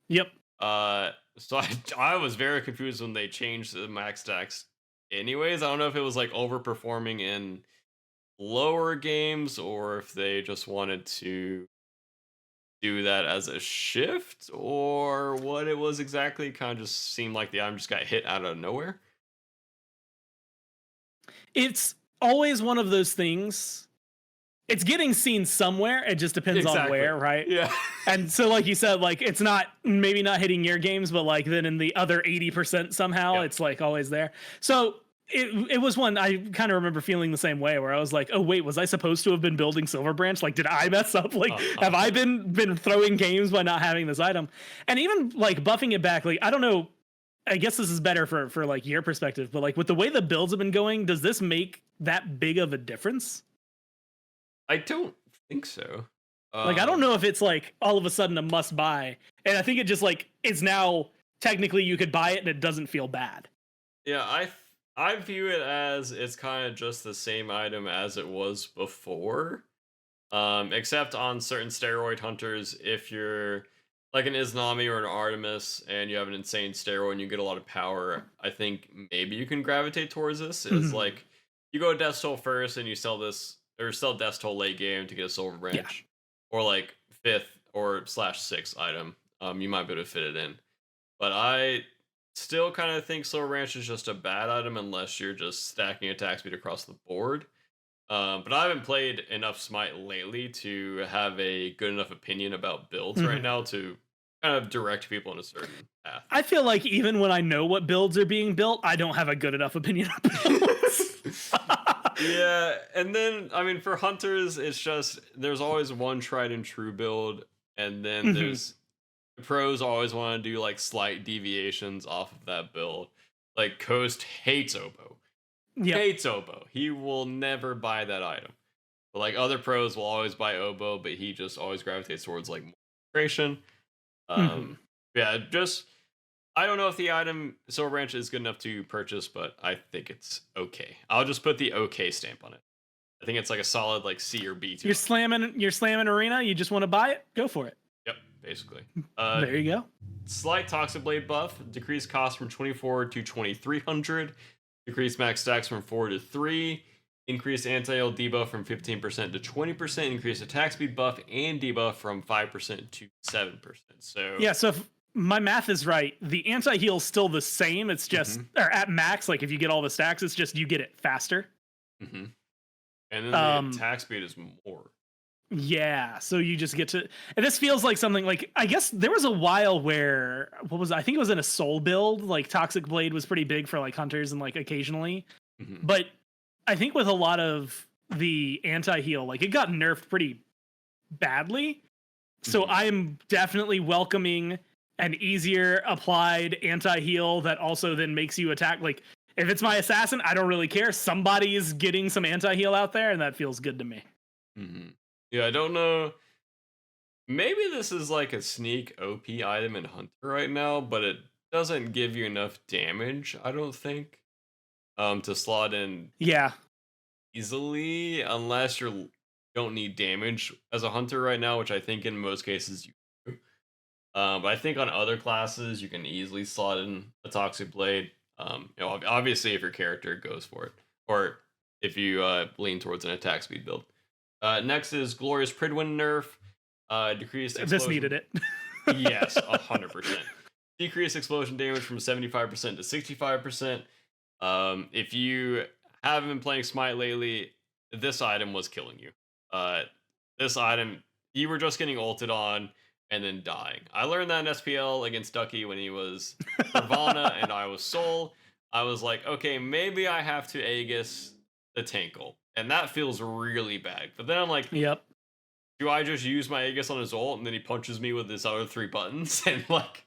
Yep. So I was very confused when they changed the max stacks. Anyways, I don't know if it was like overperforming in lower games or if they just wanted to do that as a shift or what it was exactly. Kind of just seemed like the item just got hit out of nowhere. It's always one of those things. It's getting seen somewhere. It just depends on where, right? Yeah. And so, like you said, like it's maybe not hitting your games, but like then in the other 80% somehow, it's like always there. So it was one I kind of remember feeling the same way where I was like, oh wait, was I supposed to have been building Silver Branch? Like, did I mess up? Like, have I been throwing games by not having this item? And even like buffing it back, like I don't know. I guess this is better for like your perspective, but like with the way the builds have been going, does this make that big of a difference? I don't think so. Like, I don't know if it's like all of a sudden a must buy. And I think it just like is now technically you could buy it and it doesn't feel bad. Yeah, I view it as it's kind of just the same item as it was before. Except on certain steroid hunters, if you're like an Iznami or an Artemis and you have an insane steroid and you get a lot of power, I think maybe you can gravitate towards this. Is like you go Death Toll first and you sell this or sell Death Toll late game to get a Silver Branch, or like 5th or /6th item. You might be able to fit it in, but I still kind of think Silver Branch is just a bad item unless you're just stacking attack speed across the board. But I haven't played enough Smite lately to have a good enough opinion about builds right now to kind of direct people in a certain path. I feel like even when I know what builds are being built, I don't have a good enough opinion of builds. Yeah, and then I mean for hunters, it's just there's always one tried and true build, and then Mhm. there's the pros always want to do like slight deviations off of that build. Like Coast hates Oboe. Yep. Hates Oboe. He will never buy that item. But like other pros will always buy Oboe, but he just always gravitates towards like creation. Mhm. Yeah, just I don't know if the item Silver Branch is good enough to purchase, but I think it's okay. I'll just put the okay stamp on it. I think it's like a solid like C or B You're tier. slamming arena. You just want to buy it? Go for it. Yep, basically. Uh, There you go. Slight Toxic Blade buff, decreased cost from 24 to 2300, decreased max stacks from 4 to 3, increased anti-heal debuff from 15% to 20%, increased attack speed buff and debuff from 5% to 7%. So Yeah. So if my math is right, the anti heal's still the same. It's just Mhm, or at max. Like if you get all the stacks, it's just you get it faster. mhm. And then the Um. attack speed is more. Yeah, so you just get to, and this feels like something like I guess there was a while where what was I think it was in a soul build like Toxic Blade was pretty big for like hunters and like occasionally, Mhm, but I think with a lot of the anti heal like it got nerfed pretty badly. So mhm. I am definitely welcoming an easier applied anti heal that also then makes you attack. Like if it's my assassin, I don't really care. Somebody is getting some anti heal out there, and that feels good to me. Mhm. Yeah, I don't know. Maybe this is like a sneak OP item in Hunter right now, but it doesn't give you enough damage, I don't think, to slot in Yeah, easily unless don't need damage as a Hunter right now, which I think in most cases you do. But I think on other classes you can easily slot in a Toxic Blade. Obviously if your character goes for it, or if you lean towards an attack speed build. Next is Glorious Pridwin nerf. Decreased this needed explosion. it. Yes, 100%. Decreased explosion damage from 75% to 65%. If you haven't been playing Smite lately, this item was killing you. Uh, this item, you were just getting ulted on and then dying. I learned that in SPL against Ducky when he was Nirvana and I was Soul. I was like, okay, maybe I have to Aegis the Tinkle. And that feels really bad. But then I'm like, Yep. do I just use my Aegis on his ult and then he punches me with his other 3 buttons? And like,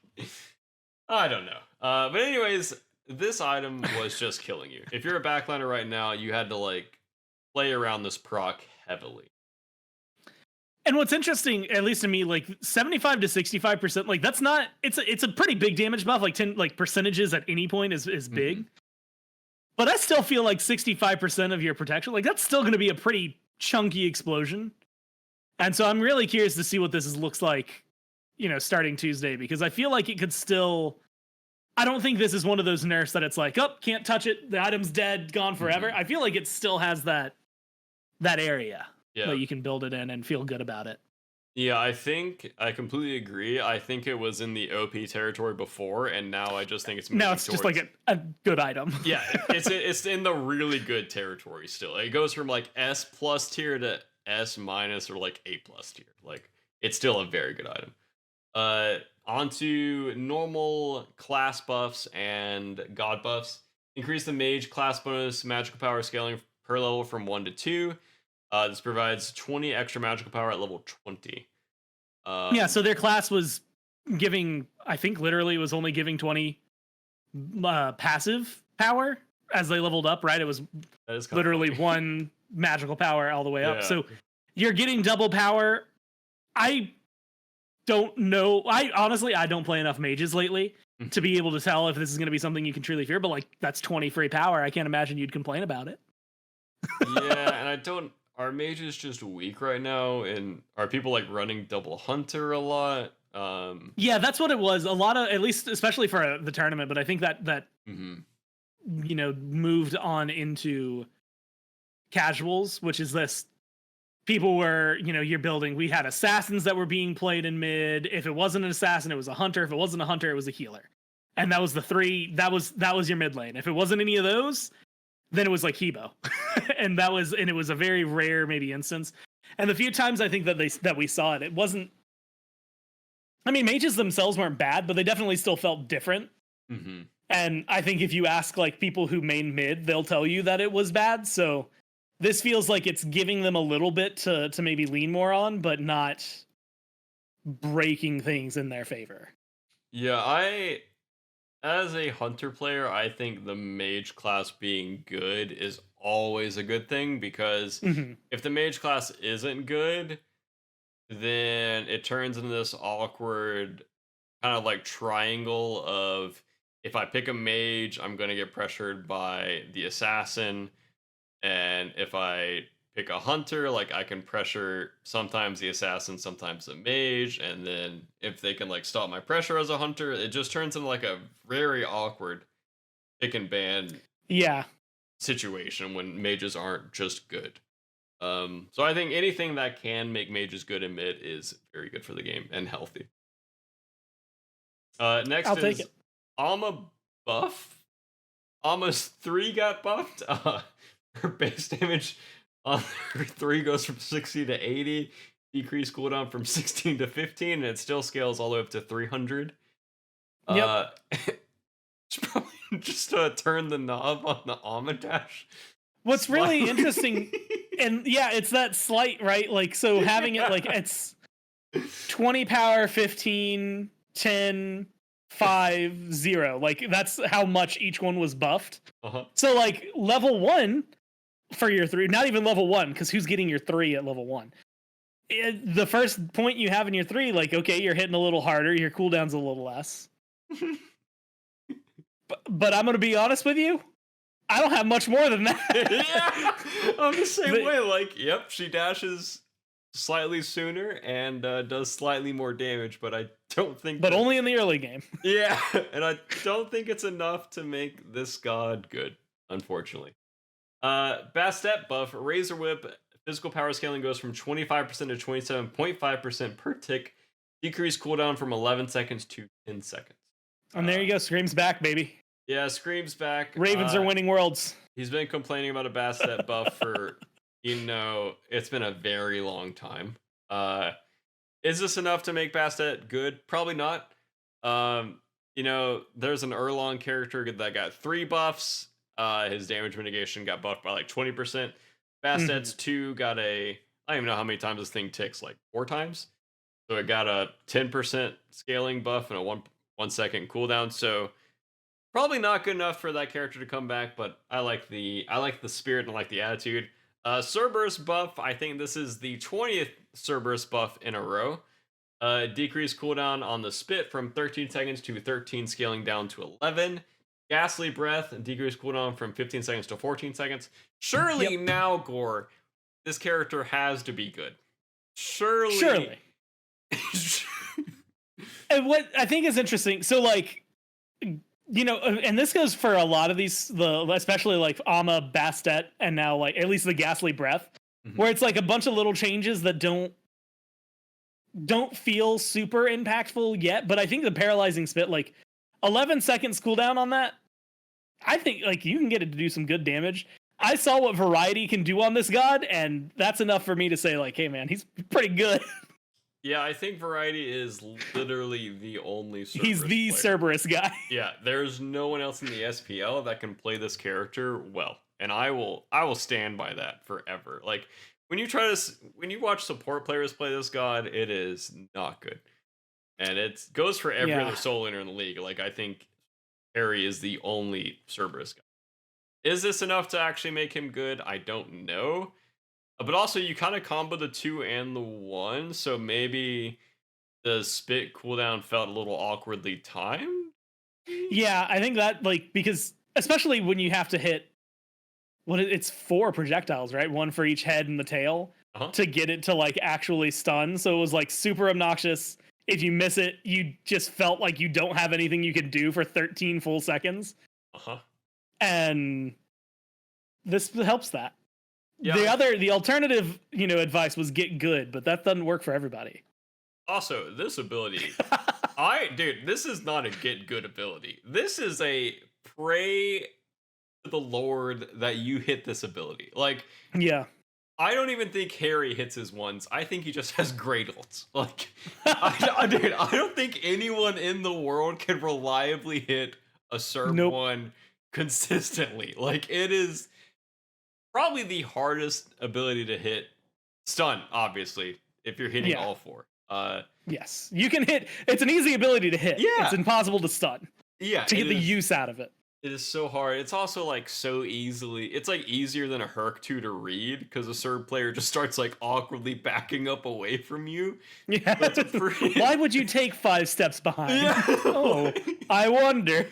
I don't know. But anyways, this item was just killing you. If you're a backliner right now, you had to like play around this proc heavily. And what's interesting, at least to me, like 75 to 65%, like that's not it's a pretty big damage buff. Like 10 like percentages at any point is Hmm. big. But I still feel like 65% of your protection, like that's still gonna be a pretty chunky explosion. And so I'm really curious to see what looks like, starting Tuesday, because I feel like it could still I don't think this is one of those nerfs that it's like, oh, can't touch it, the item's dead, gone forever. Hmm. I feel like it still has that area Yeah. that you can build it in and feel good about it. Yeah, I think I completely agree. I think it was in the OP territory before, and now I just think it's Now moving it's just like towards. a good item. Yeah, it's in the really good territory still. It goes from like S plus tier to S minus or like A plus tier. Like it's still a very good item. Onto normal class buffs and god buffs. Increase the mage class bonus magical power scaling per level from 1 to 2. This provides 20 extra magical power at level 20. Yeah, Um, so their class was giving, I think literally was only giving 20 passive power as they leveled up, right? It was that is kind of literally funny. one magical power all the way up. Yeah. So you're getting double power. I don't know. I don't play enough mages lately to Mhm. be able to tell if this is going to be something you can truly fear, but like that's 20 free power. I can't imagine you'd complain about it. Yeah, and I don't. Are mages just weak right now? And are people like running double hunter a lot? Yeah, that's what it was. A lot of, at least especially for the tournament, but I think that Mhm. moved on into casuals, which is this people were, you're building, we had assassins that were being played in mid. If it wasn't an assassin, it was a hunter. If it wasn't a hunter, it was a healer. And that was the three, that was your mid lane. If it wasn't any of those, then it was like Hebo. And it was a very rare maybe instance. And the few times I think that we saw it, it wasn't, I mean, mages themselves weren't bad, but they definitely still felt different. Mhm. And I think if you ask like people who main mid, they'll tell you that it was bad. So This feels like it's giving them a little bit to maybe lean more on, but not breaking things in their favor. Yeah, as a hunter player, I think the mage class being good is always a good thing because Mhm. if the mage class isn't good, then it turns into this awkward kind of like triangle of if I pick a mage, I'm going to get pressured by the assassin. And if I pick a hunter, like I can pressure sometimes the assassin, sometimes the mage. And then if they can like stop my pressure as a hunter, it just turns into like a very awkward pick and ban Yeah. situation when mages aren't just good. So I think anything that can make mages good in mid is very good for the game and healthy. Next I'll take is it. Alma buff. Alma's 3 got buffed. Her base damage on her 3 goes from 60 to 80. Decrease cooldown from 16 to 15, and it still scales all the way up to 300. Yep. Uh, should probably just turn the knob on the Alma dash. What's really slightly. interesting, and yeah, it's that slight, right? Like, so having it like Yeah. it's 20 power, 15, 10, 5, 0. Like, that's how much each one was buffed. Uh-huh. So, like, level 1 for your 3, not even level 1, because who's getting your 3 at level 1? The first point you have in your 3, like, okay, you're hitting a little harder, your cooldown's a little less. But I'm going to be honest with you, I don't have much more than that. Yeah, I'm the same But- way. Like, yep, she dashes slightly sooner and does slightly more damage, but I don't think. But only in the early game. Yeah, and I don't think it's enough to make this god good, unfortunately. Bastet buff, Razor Whip, physical power scaling goes from 25% to 27.5% per tick. Decrease cooldown from 11 seconds to 10 seconds. And there you go, Scream's back, baby. Yeah, Scream's back. Ravens are winning worlds. He's been complaining about a Bastet buff for, it's been a very long time. Is this enough to make Bastet good? Probably not. There's an Erlong character that got 3 buffs. His damage mitigation got buffed by like 20%. Bastet's 2 got I don't even know how many times this thing ticks, like 4 times. So it got a 10% scaling buff and a 1 second cooldown. So probably not good enough for that character to come back, but I like the spirit and I like the attitude. Cerberus buff, I think this is the 20th Cerberus buff in a row. Decrease cooldown on the spit from 13 seconds to 13, scaling down to 11. Ghastly breath, decrease cooldown from 15 seconds to 14 seconds. Surely now, Gore, this character has to be good. Surely. And what I think is interesting, so like, and this goes for a lot of these, especially like Alma, Bastet, and now like at least the Ghastly Breath, where it's like a bunch of little changes that don't feel super impactful yet. But I think the Paralyzing Spit, like 11 seconds cooldown on that, I think like you can get it to do some good damage. I saw what Variety can do on this god, and that's enough for me to say like, hey man, he's pretty good. Yeah, I think Variety is literally the only Cerberus He's the player. Cerberus guy. Yeah, there's no one else in the SPL that can play this character well, and I will stand by that forever. Like when you watch support players play this god, it is not good, and it goes for every other soul laner in the league. Like I think Harry is the only Cerberus guy. Is this enough to actually make him good? I don't know. But also, you kind of combo the 2 and the 1, so maybe the spit cooldown felt a little awkwardly timed? Yeah, I think that, like, because especially when you have to hit, it's 4 projectiles, right? 1 for each head and the tail to get it to, like, actually stun. So it was, like, super obnoxious. If you miss it, you just felt like you don't have anything you can do for 13 full seconds. And this helps that. Yeah. The alternative, advice was get good, but that doesn't work for everybody. Also, this ability, this is not a get good ability. This is a pray to the Lord that you hit this ability. Like, yeah. I don't even think Harry hits his ones. I think he just has great ults. Like, I don't think anyone in the world can reliably hit a serve one consistently. Like, it is probably the hardest ability to hit. Stun, obviously, if you're hitting Yeah. all four. Yes, you can hit. It's an easy ability to hit. It's Yeah. impossible to stun Yeah, to get it the is. use out of it. It is so hard. It's also like so easily. It's like easier than a Herc 2 to read because a Serb player just starts like awkwardly backing up away from you. Yeah. But it's pretty. Why would you take 5 steps behind? Yeah. Oh, I wonder.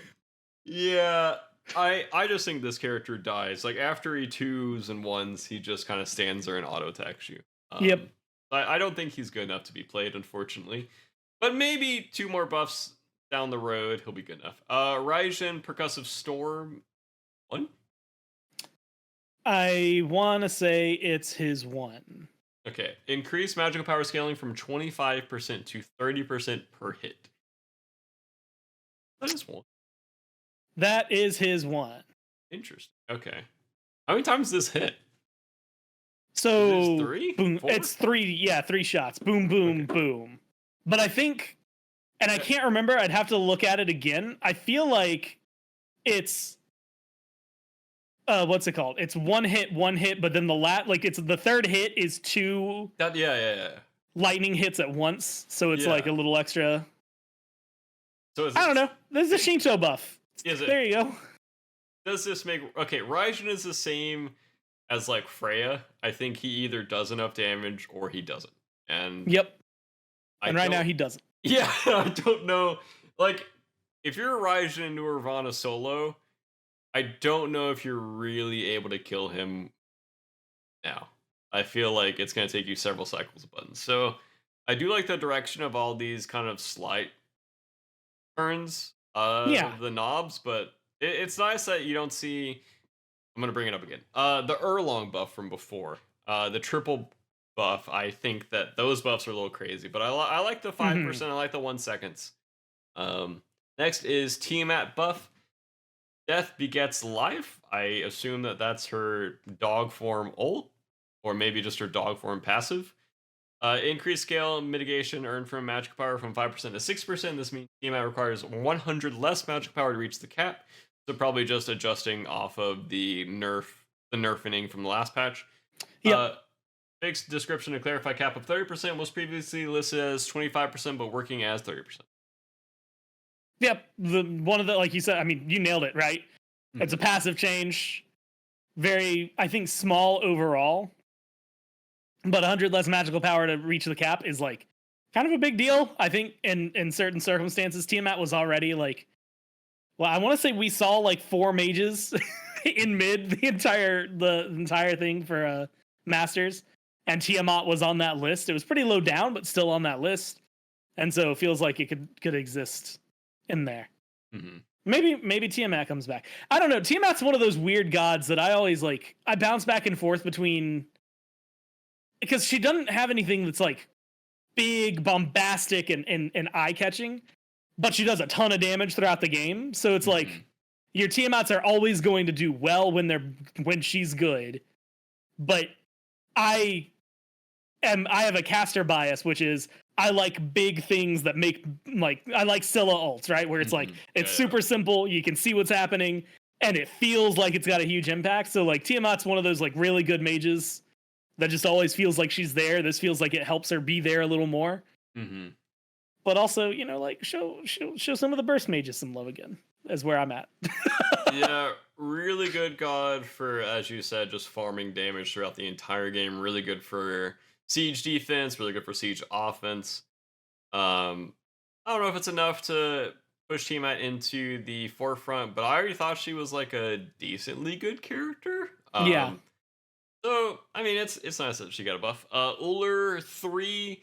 Yeah. I just think this character dies. Like after he 2s and 1s, he just kind of stands there and auto attacks you. Yep. I don't think he's good enough to be played, unfortunately. But maybe 2 more buffs down the road, he'll be good enough. Raijin, Percussive Storm, 1? I want to say it's his 1. Okay, increase magical power scaling from 25% to 30% per hit. That is 1. That is his 1. Interesting. Okay. How many times does this hit? So 3? boom, 4? it's 3. Yeah, 3 shots. Boom, boom, Okay. boom. But I think, and I can't remember. I'd have to look at it again. I feel like it's what's it called? It's one hit, but then it's the third hit is 2 Yeah. lightning hits at once, so it's like a Yeah. little extra. So is I don't it, know. There's a Shinto buff. Is it? There you go. Does this make Raijin is the same as like Freya. I think he either does enough damage or he doesn't. And Yep. I And right now don't- he doesn't. Yeah, I don't know. Like, if you're a Raijin into Nirvana solo, I don't know if you're really able to kill him now. I feel like it's going to take you several cycles of buttons. So I do like the direction of all these kind of slight turns Yeah. of the knobs, but it's nice that you don't see. I'm going to bring it up again. The Erlong buff from before, the triple buff, I think that those buffs are a little crazy, but I like the 5%. I like the 1 seconds. Next is Tiamat buff. Death begets life. I assume that that's her dog form ult, or maybe just her dog form passive. Increased scale mitigation earned from magic power from 5% to 6%. This means Tiamat requires 100 less magic power to reach the cap. So probably just adjusting off of the nerfing from the last patch. Yep. Fixed description to clarify, cap of 30% was previously listed as 25%, but working as 30%. Yep. One of the, like you said, I mean, you nailed it, right? It's a passive change. Very, I think, small overall. But 100 less magical power to reach the cap is like kind of a big deal. I think in certain circumstances, Tiamat was already like, well, I want to say we saw like 4 mages in mid the entire thing for Masters, and Tiamat was on that list. It was pretty low down, but still on that list, and so it feels like it could exist in there. Mm-hmm. Maybe Tiamat comes back. I don't know. Tiamat's one of those weird gods that I always like. I bounce back and forth between, because she doesn't have anything that's like big, bombastic, and eye catching, but she does a ton of damage throughout the game. So it's like your Tiamats are always going to do well when she's good. But I have a caster bias, which is I like big things that make, like, I like Scylla ults, right? Where it's like it's super simple, you can see what's happening, and it feels like it's got a huge impact. So like Tiamat's one of those like really good mages that just always feels like she's there. This feels like it helps her be there a little more. But also, you know, like show some of the burst mages some love again, is where I'm at. Yeah, really good god for, as you said, just farming damage throughout the entire game. Really good for siege defense, really good for siege offense. I don't know if it's enough to push Tiamat into the forefront, but I already thought she was like a decently good character. Yeah. So, I mean, it's nice that she got a buff. Uller 3,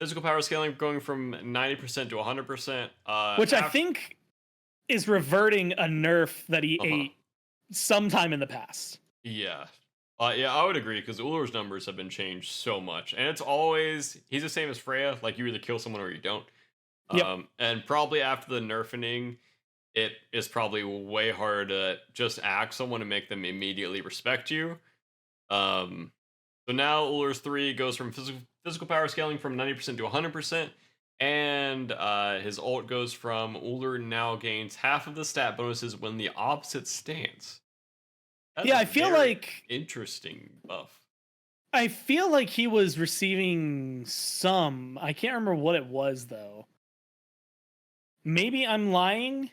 physical power scaling going from 90% to 100%. Which I think is reverting a nerf that he Uh-huh. ate sometime in the past. Yeah. Yeah, I would agree, because Uller's numbers have been changed so much. And it's always, he's the same as Freya, like you either kill someone or you don't. Yep. And probably after the nerfing, it is probably way harder to just act someone and make them immediately respect you. So now Uller's 3 goes from physical power scaling from 90% to 100%. And his ult goes from Uller now gains half of the stat bonuses when the opposite stance. That's Yeah, a I feel very like interesting buff. he was receiving some. I can't remember what it was though. Maybe I'm lying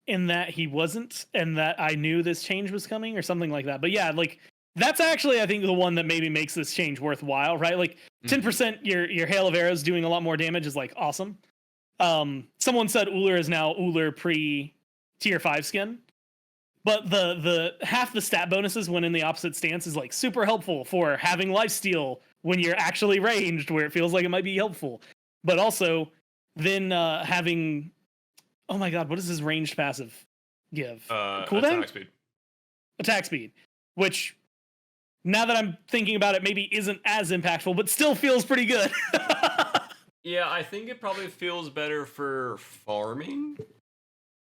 in that he wasn't, and that I knew this change was coming or something like that. But yeah, like that's actually I think the one that maybe makes this change worthwhile, right? Like 10% your hail of arrows doing a lot more damage is like awesome. Someone said Uller is now Uller pre tier 5 skin. But the half the stat bonuses when in the opposite stance is like super helpful for having lifesteal when you're actually ranged, where it feels like it might be helpful. But also then having, oh my god, what does his ranged passive give? Cooldown? Attack speed, which now that I'm thinking about it, maybe isn't as impactful, but still feels pretty good. Yeah, I think it probably feels better for farming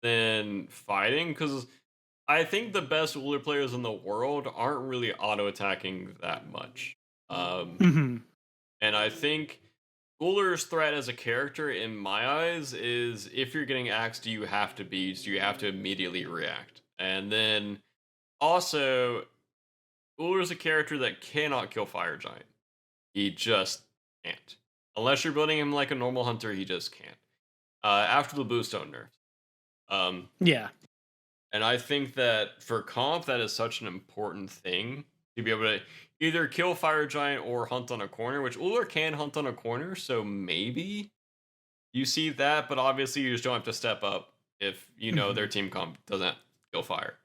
than fighting, because I think the best Uller players in the world aren't really auto attacking that much. Mhm. And I think Uller's threat as a character, in my eyes, is if you're getting axed, you have to beat, you have to immediately react. And then also, Uller's a character that cannot kill Fire Giant. He just can't. Unless you're building him like a normal hunter, he just can't. After the Bluestone nerf. Yeah. And I think that for comp, that is such an important thing to be able to either kill Fire Giant or hunt on a corner, which Uller can hunt on a corner, so maybe you see that, but obviously you just don't have to step up if you know their team comp doesn't kill fire.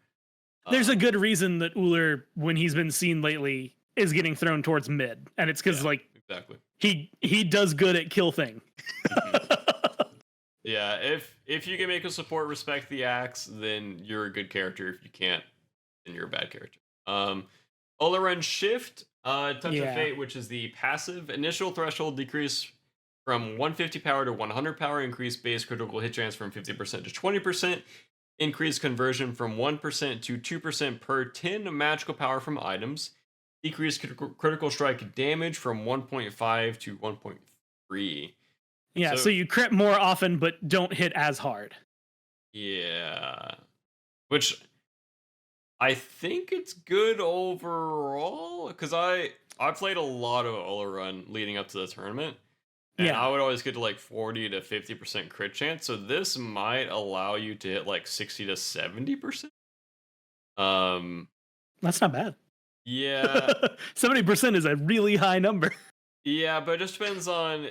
There's a good reason that Uller, when he's been seen lately, is getting thrown towards mid, and it's because like exactly he does good at kill thing. Yeah, if you can make a support respect the axe, then you're a good character. If you can't, then you're a bad character. Olaran Shift, Touch of Fate, which is the passive initial threshold decrease from 150 power to 100 power, increase base critical hit chance from 50% to 20%, increase conversion from 1% to 2% per 10 magical power from items, decrease critical strike damage from 1.5 to 1.3. Yeah, so you crit more often, but don't hit as hard. Yeah. Which I think it's good overall, because I played a lot of Olaran leading up to the tournament, and I would always get to like 40 to 50% crit chance, so this might allow you to hit like 60 to 70%. That's not bad. Yeah. 70% is a really high number. Yeah, but it just depends on,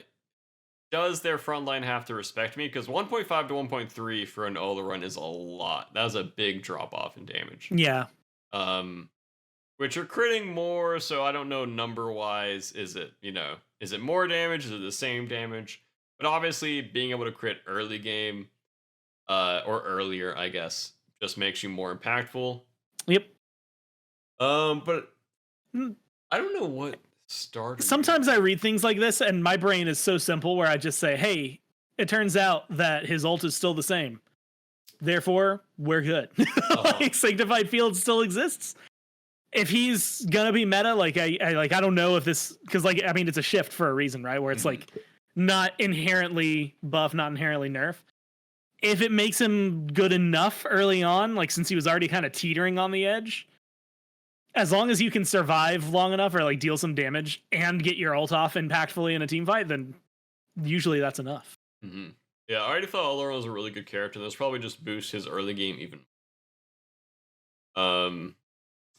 does their front line have to respect me? Because 1.5 to 1.3 for an Olaran is a lot. That was a big drop off in damage. Yeah. Which are critting more, so I don't know number wise. Is it more damage? Is it the same damage? But obviously, being able to crit early game, or earlier, I guess, just makes you more impactful. Yep. But I don't know what started. Sometimes I read things like this, and my brain is so simple where I just say, "Hey, it turns out that his ult is still the same. Therefore, we're good." Like, Sanctified Field still exists. If he's gonna be meta, like I don't know if this, because like I mean it's a shift for a reason, right? Where it's like not inherently buff, not inherently nerf. If it makes him good enough early on, like since he was already kind of teetering on the edge, as long as you can survive long enough or like deal some damage and get your ult off impactfully in a team fight, then usually that's enough. Yeah, I already thought Olaran was a really good character. This probably just boosts his early game even.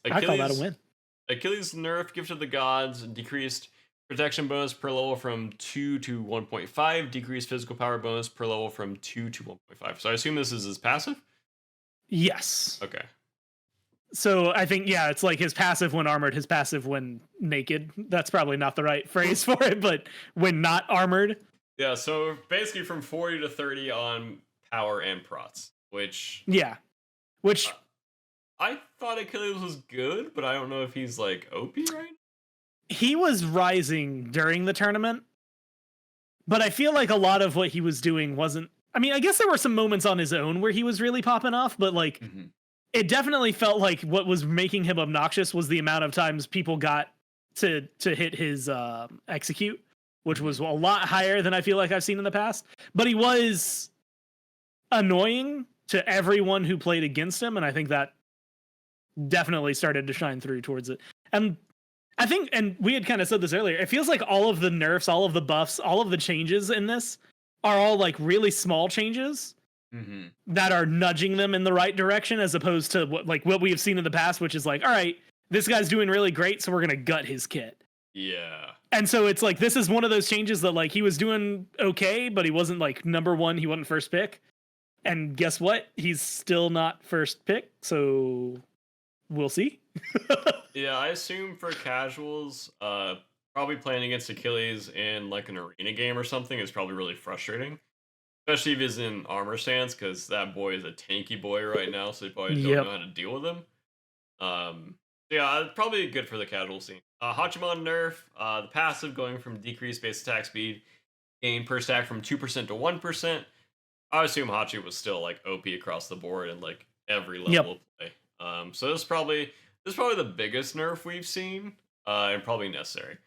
I call that a win. Achilles nerf, Gift of the Gods, decreased protection bonus per level from 2 to 1.5, decreased physical power bonus per level from 2 to 1.5. So I assume this is his passive? Yes. Okay. So I think, yeah, it's like his passive when armored, his passive when naked. That's probably not the right phrase for it, but when not armored. Yeah, so basically from 40 to 30 on power and prots, which... Yeah. Which... I thought Achilles was good, but I don't know if he's like OP right now. He was rising during the tournament, but I feel like a lot of what he was doing wasn't... I mean, I guess there were some moments on his own where he was really popping off, but like... It definitely felt like what was making him obnoxious was the amount of times people got to hit his execute, which was a lot higher than I feel like I've seen in the past. But he was annoying to everyone who played against him, and I think that definitely started to shine through towards it. And I think, and we had kind of said this earlier, it feels like all of the nerfs, all of the buffs, all of the changes in this are all like really small changes that are nudging them in the right direction, as opposed to what we have seen in the past, which is like, all right, this guy's doing really great, so we're gonna gut his kit. Yeah. And so it's like, this is one of those changes that like he was doing okay, but he wasn't like number one, he wasn't first pick. And guess what? He's still not first pick, so we'll see. Yeah, I assume for casuals, probably playing against Achilles in like an arena game or something is probably really frustrating. Especially if he's in armor stance, because that boy is a tanky boy right now, so you probably don't know how to deal with him. Yeah, probably good for the casual scene. Hachiman nerf, the passive going from decreased base attack speed, gain per stack from 2% to 1%. I assume Hachi was still like OP across the board and like every level of play. So this is probably the biggest nerf we've seen, and probably necessary.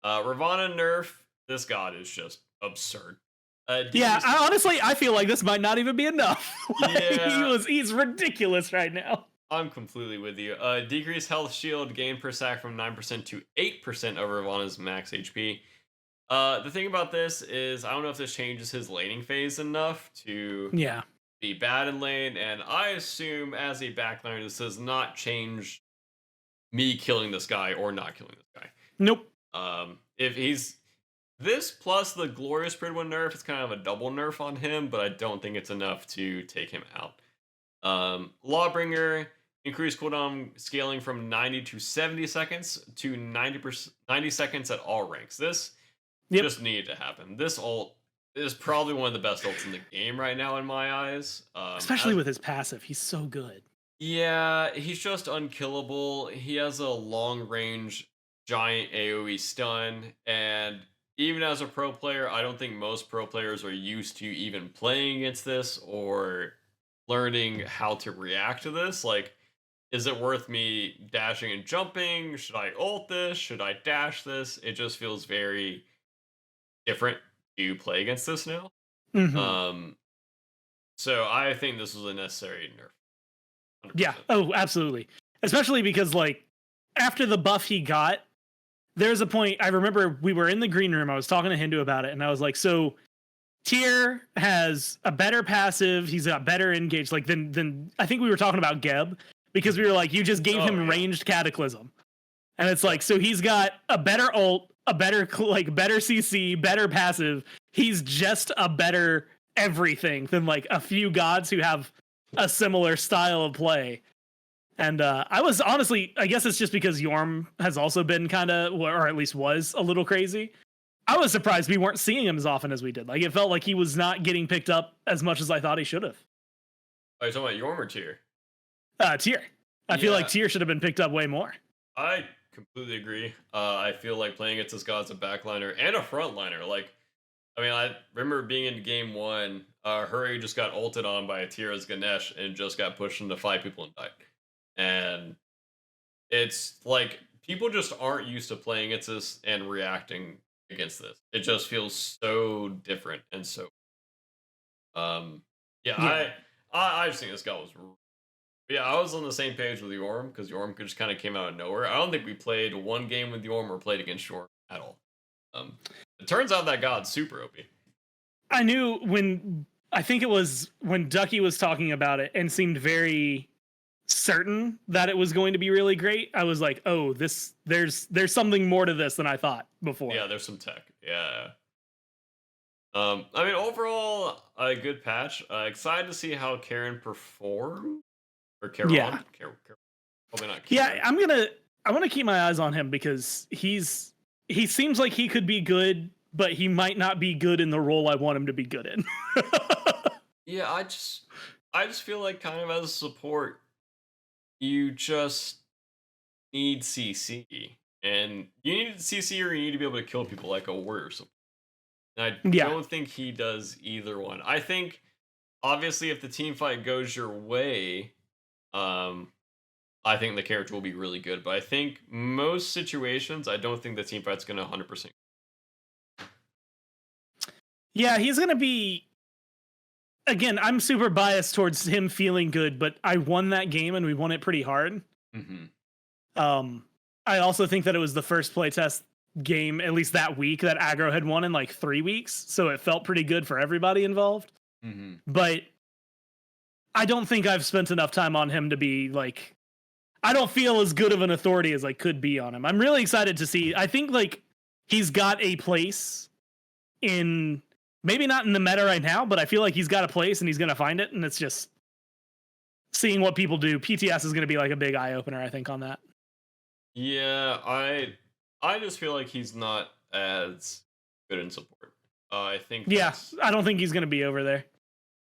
Ravana nerf, this god is just absurd. Honestly, I feel like this might not even be enough. Yeah, he's ridiculous right now. I'm completely with you. Decreased health shield gain per stack from 9% to 8% over Ravana's max HP. The thing about this is, I don't know if this changes his laning phase enough to be bad in lane, and I assume as a backliner, this does not change me killing this guy or not killing this guy. Nope. If he's this plus the glorious Pridwin nerf, it's kind of a double nerf on him, but I don't think it's enough to take him out. Lawbringer increased cooldown scaling from 90 to 70 seconds to 90 seconds at all ranks. This just needed to happen. This ult is probably one of the best ults in the game right now in my eyes. Especially with his passive, he's so good. Yeah, he's just unkillable. He has a long range giant AoE stun, and even as a pro player, I don't think most pro players are used to even playing against this or learning how to react to this. Like, is it worth me dashing and jumping? Should I ult this? Should I dash this? It just feels very different to play against this now. So I think this was a necessary nerf. 100%. Yeah. Oh, absolutely. Especially because like after the buff he got, there's a point I remember we were in the green room. I was talking to Hindu about it, and I was like, so Tyr has a better passive. He's got better engage. Like than I think we were talking about Geb, because we were like, you just gave him ranged Cataclysm, and it's like, so he's got a better ult, a better better CC, better passive. He's just a better everything than like a few gods who have a similar style of play. And I was honestly, I guess it's just because Yorm has also been kind of, or at least was a little crazy. I was surprised we weren't seeing him as often as we did. Like, it felt like he was not getting picked up as much as I thought he should have. Are you talking about Yorm or Tyr? Tyr. I feel like Tyr should have been picked up way more. I completely agree. I feel like playing against this guy as a backliner and a frontliner. Like, I mean, I remember being in game one, Hurry just got ulted on by a Tyr as Ganesh and just got pushed into 5 people and died. And it's like, people just aren't used to playing against this and reacting against this. It just feels so different and so I just think this guy was I was on the same page with Yorm, because Yorm just kind of came out of nowhere. I don't think we played one game with Yorm or played against Yorm at all. It turns out that god's super OP. I knew I think it was when Ducky was talking about it and seemed very certain that it was going to be really great. I was like, oh, there's something more to this than I thought before. Yeah, there's some tech. Yeah. I mean, overall, a good patch. Excited to see how Karen performed. Or Karen. Yeah. Probably not Karen. Yeah, I want to keep my eyes on him, because he seems like he could be good, but he might not be good in the role I want him to be good in. Yeah, I just feel like kind of as a support, you just need CC. And you need CC, or you need to be able to kill people like a warrior. And I don't think he does either one. I think, obviously, if the team fight goes your way, I think the character will be really good. But I think most situations, I don't think the team fight's going to 100%. Yeah, he's going to be... Again, I'm super biased towards him feeling good, but I won that game and we won it pretty hard. Mm-hmm. I also think that it was the first playtest game, at least that week, that aggro had won in like 3 weeks, so it felt pretty good for everybody involved. Mm-hmm. But I don't think I've spent enough time on him to be like, I don't feel as good of an authority as I could be on him. I'm really excited to see. I think like he's got a place in, maybe not in the meta right now, but I feel like he's got a place and he's going to find it. And it's just seeing what people do. PTS is going to be like a big eye opener, I think, on that. Yeah, I just feel like he's not as good in support. I think Yeah, I don't think he's going to be over there.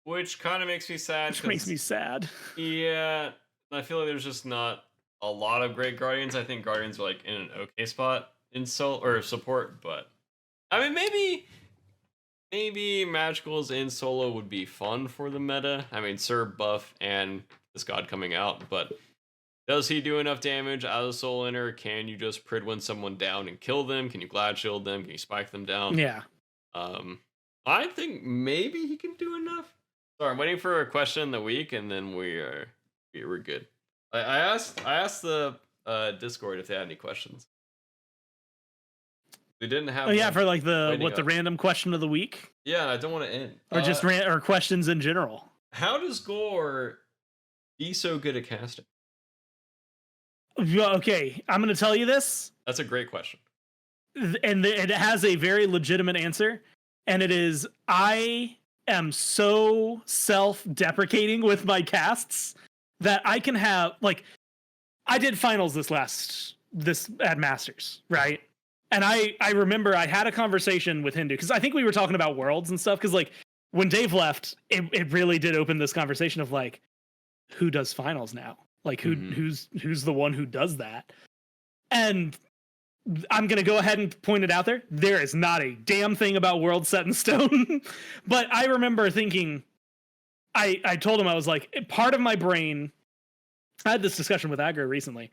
Which kind of makes me sad. Which makes me sad. Yeah, I feel like there's just not a lot of great Guardians. I think Guardians are like in an okay spot in support, but I mean maybe Magicals in solo would be fun for the meta. I mean, Sir buff and this god coming out, but does he do enough damage as a soul inner? Can you just Pridwin someone down and kill them? Can you glad shield them? Can you spike them down? Yeah. I think maybe he can do enough. Sorry, I'm waiting for a question in the week, and then we're good. I asked the Discord if they had any questions. We didn't have. Oh yeah, for like the random question of the week. Yeah, I don't want to end. Or just or questions in general. How does Gore be so good at casting? Okay, I'm going to tell you this. That's a great question. And it has a very legitimate answer. And it is, I am so self-deprecating with my casts that I can have, like, I did finals this at Masters, right? And I remember I had a conversation with Hindu, because I think we were talking about worlds and stuff, because, like, when Dave left, it really did open this conversation of, like, who does finals now? Like who's the one who does that? And I'm going to go ahead and point it out there. There is not a damn thing about world set in stone. But I remember thinking, I told him, I was like, part of my brain, I had this discussion with Agro recently.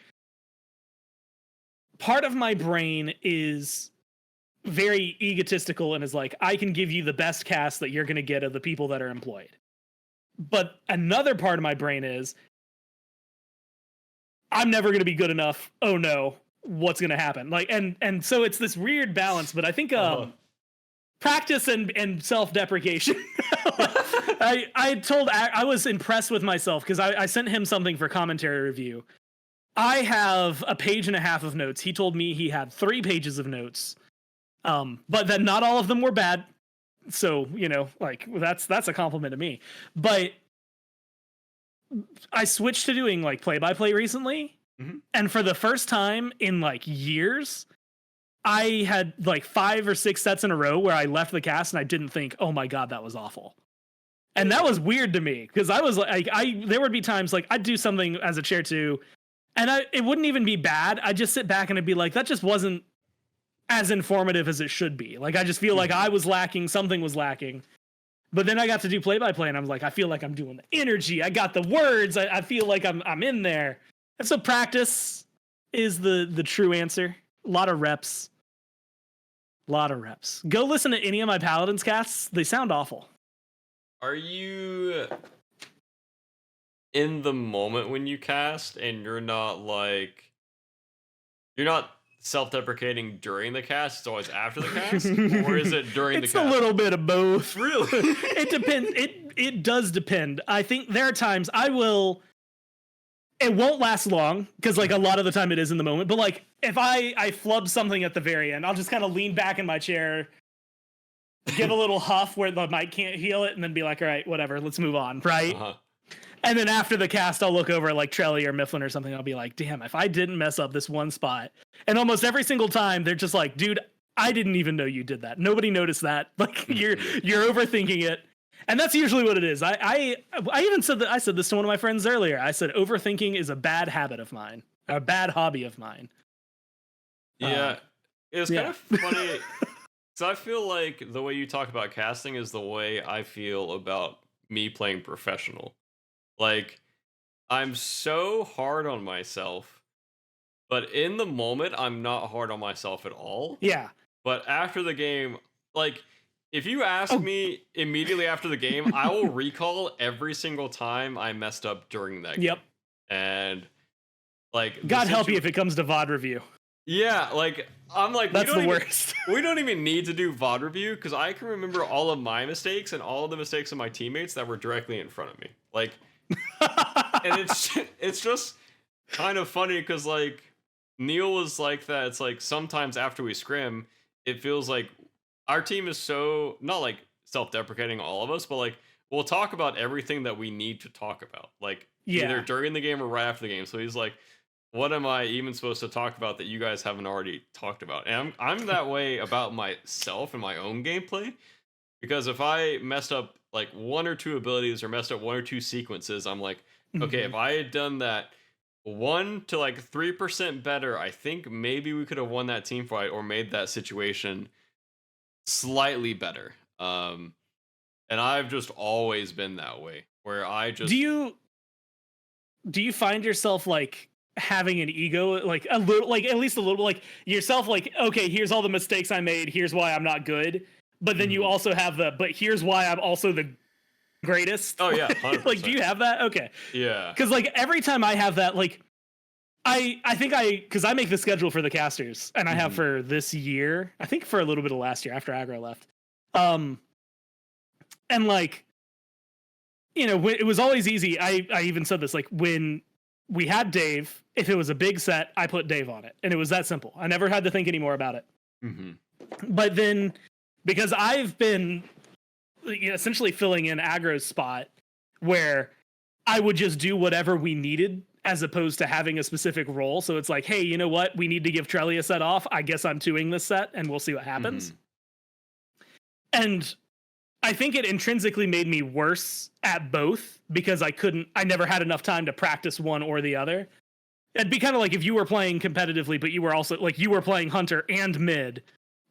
Part of my brain is very egotistical and is like, I can give you the best cast that you're going to get of the people that are employed. But another part of my brain is, I'm never going to be good enough. Oh no, what's going to happen? Like, and so it's this weird balance, but I think practice and self-deprecation. I was impressed with myself because I sent him something for commentary review. I have a page and a half of notes. He told me he had 3 pages of notes, but that not all of them were bad. So, you know, like that's a compliment to me. But I switched to doing like play-by-play recently, and for the first time in like years, I had like 5 or 6 sets in a row where I left the cast and I didn't think, oh my god, that was awful. And that was weird to me because I was like, there would be times like I'd do something as a chair 2, and it wouldn't even be bad. I'd just sit back and I'd be like, that just wasn't as informative as it should be. Like I just feel like I was lacking, something was lacking. But then I got to do play-by-play, and I was like, I feel like I'm doing the energy. I got the words. I feel like I'm in there. And so practice is the true answer. A lot of reps. Go listen to any of my Paladins casts. They sound awful. Are you in the moment when you cast, and you're not self-deprecating during the cast? It's always after the cast, or is it during the cast? It's a little bit of both. Really? It depends. It does depend. I think there are times it won't last long because like a lot of the time it is in the moment. But like if I flub something at the very end, I'll just kind of lean back in my chair, give a little huff where the mic can't heal it, and then be like, all right, whatever, let's move on, right? And then after the cast, I'll look over like Trelly or Mifflin or something. I'll be like, damn, if I didn't mess up this one spot. And almost every single time, they're just like, dude, I didn't even know you did that. Nobody noticed that. Like you're overthinking it. And that's usually what it is. I even said that. I said this to one of my friends earlier. I said, overthinking is a bad habit of mine, a bad hobby of mine. Yeah. It was kind of funny. So I feel like the way you talk about casting is the way I feel about me playing professional. Like, I'm so hard on myself, but in the moment, I'm not hard on myself at all. Yeah. But after the game, like, if you ask me immediately after the game, I will recall every single time I messed up during that game. Yep. And, Like, God help you if it comes to VOD review. Yeah, like I'm like that's the worst. We don't even need to do VOD review because I can remember all of my mistakes and all of the mistakes of my teammates that were directly in front of me. Like, and it's just kind of funny because like Neil was like that. It's like sometimes after we scrim, it feels like our team is so not like self-deprecating, all of us, but like we'll talk about everything that we need to talk about, like either during the game or right after the game. So he's like, what am I even supposed to talk about that you guys haven't already talked about? And I'm that way about myself and my own gameplay, because if I messed up like one or two abilities or messed up one or two sequences, I'm like, okay, if I had done that 1 to like 3% better, I think maybe we could have won that team fight or made that situation slightly better. And I've just always been that way, where I just do you find yourself like having an ego, like a little, like at least a little, like yourself, like, okay, here's all the mistakes I made, here's why I'm not good, but then you also have but here's why I'm also the greatest. Oh yeah, 100%. Like, do you have that? Okay. Yeah. Because like every time I have that, like I think because I make the schedule for the casters, and I have for this year, I think for a little bit of last year after Aggro left, and like, you know, it was always easy. I even said this, like when we had Dave, if it was a big set, I put Dave on it. And it was that simple. I never had to think any more about it. But then, because I've been essentially filling in Aggro's spot, where I would just do whatever we needed as opposed to having a specific role. So it's like, hey, you know what? We need to give Trelly a set off. I guess I'm 2ing this set and we'll see what happens. And I think it intrinsically made me worse at both because I never had enough time to practice one or the other. It'd be kind of like if you were playing competitively, but you were also like, you were playing Hunter and mid,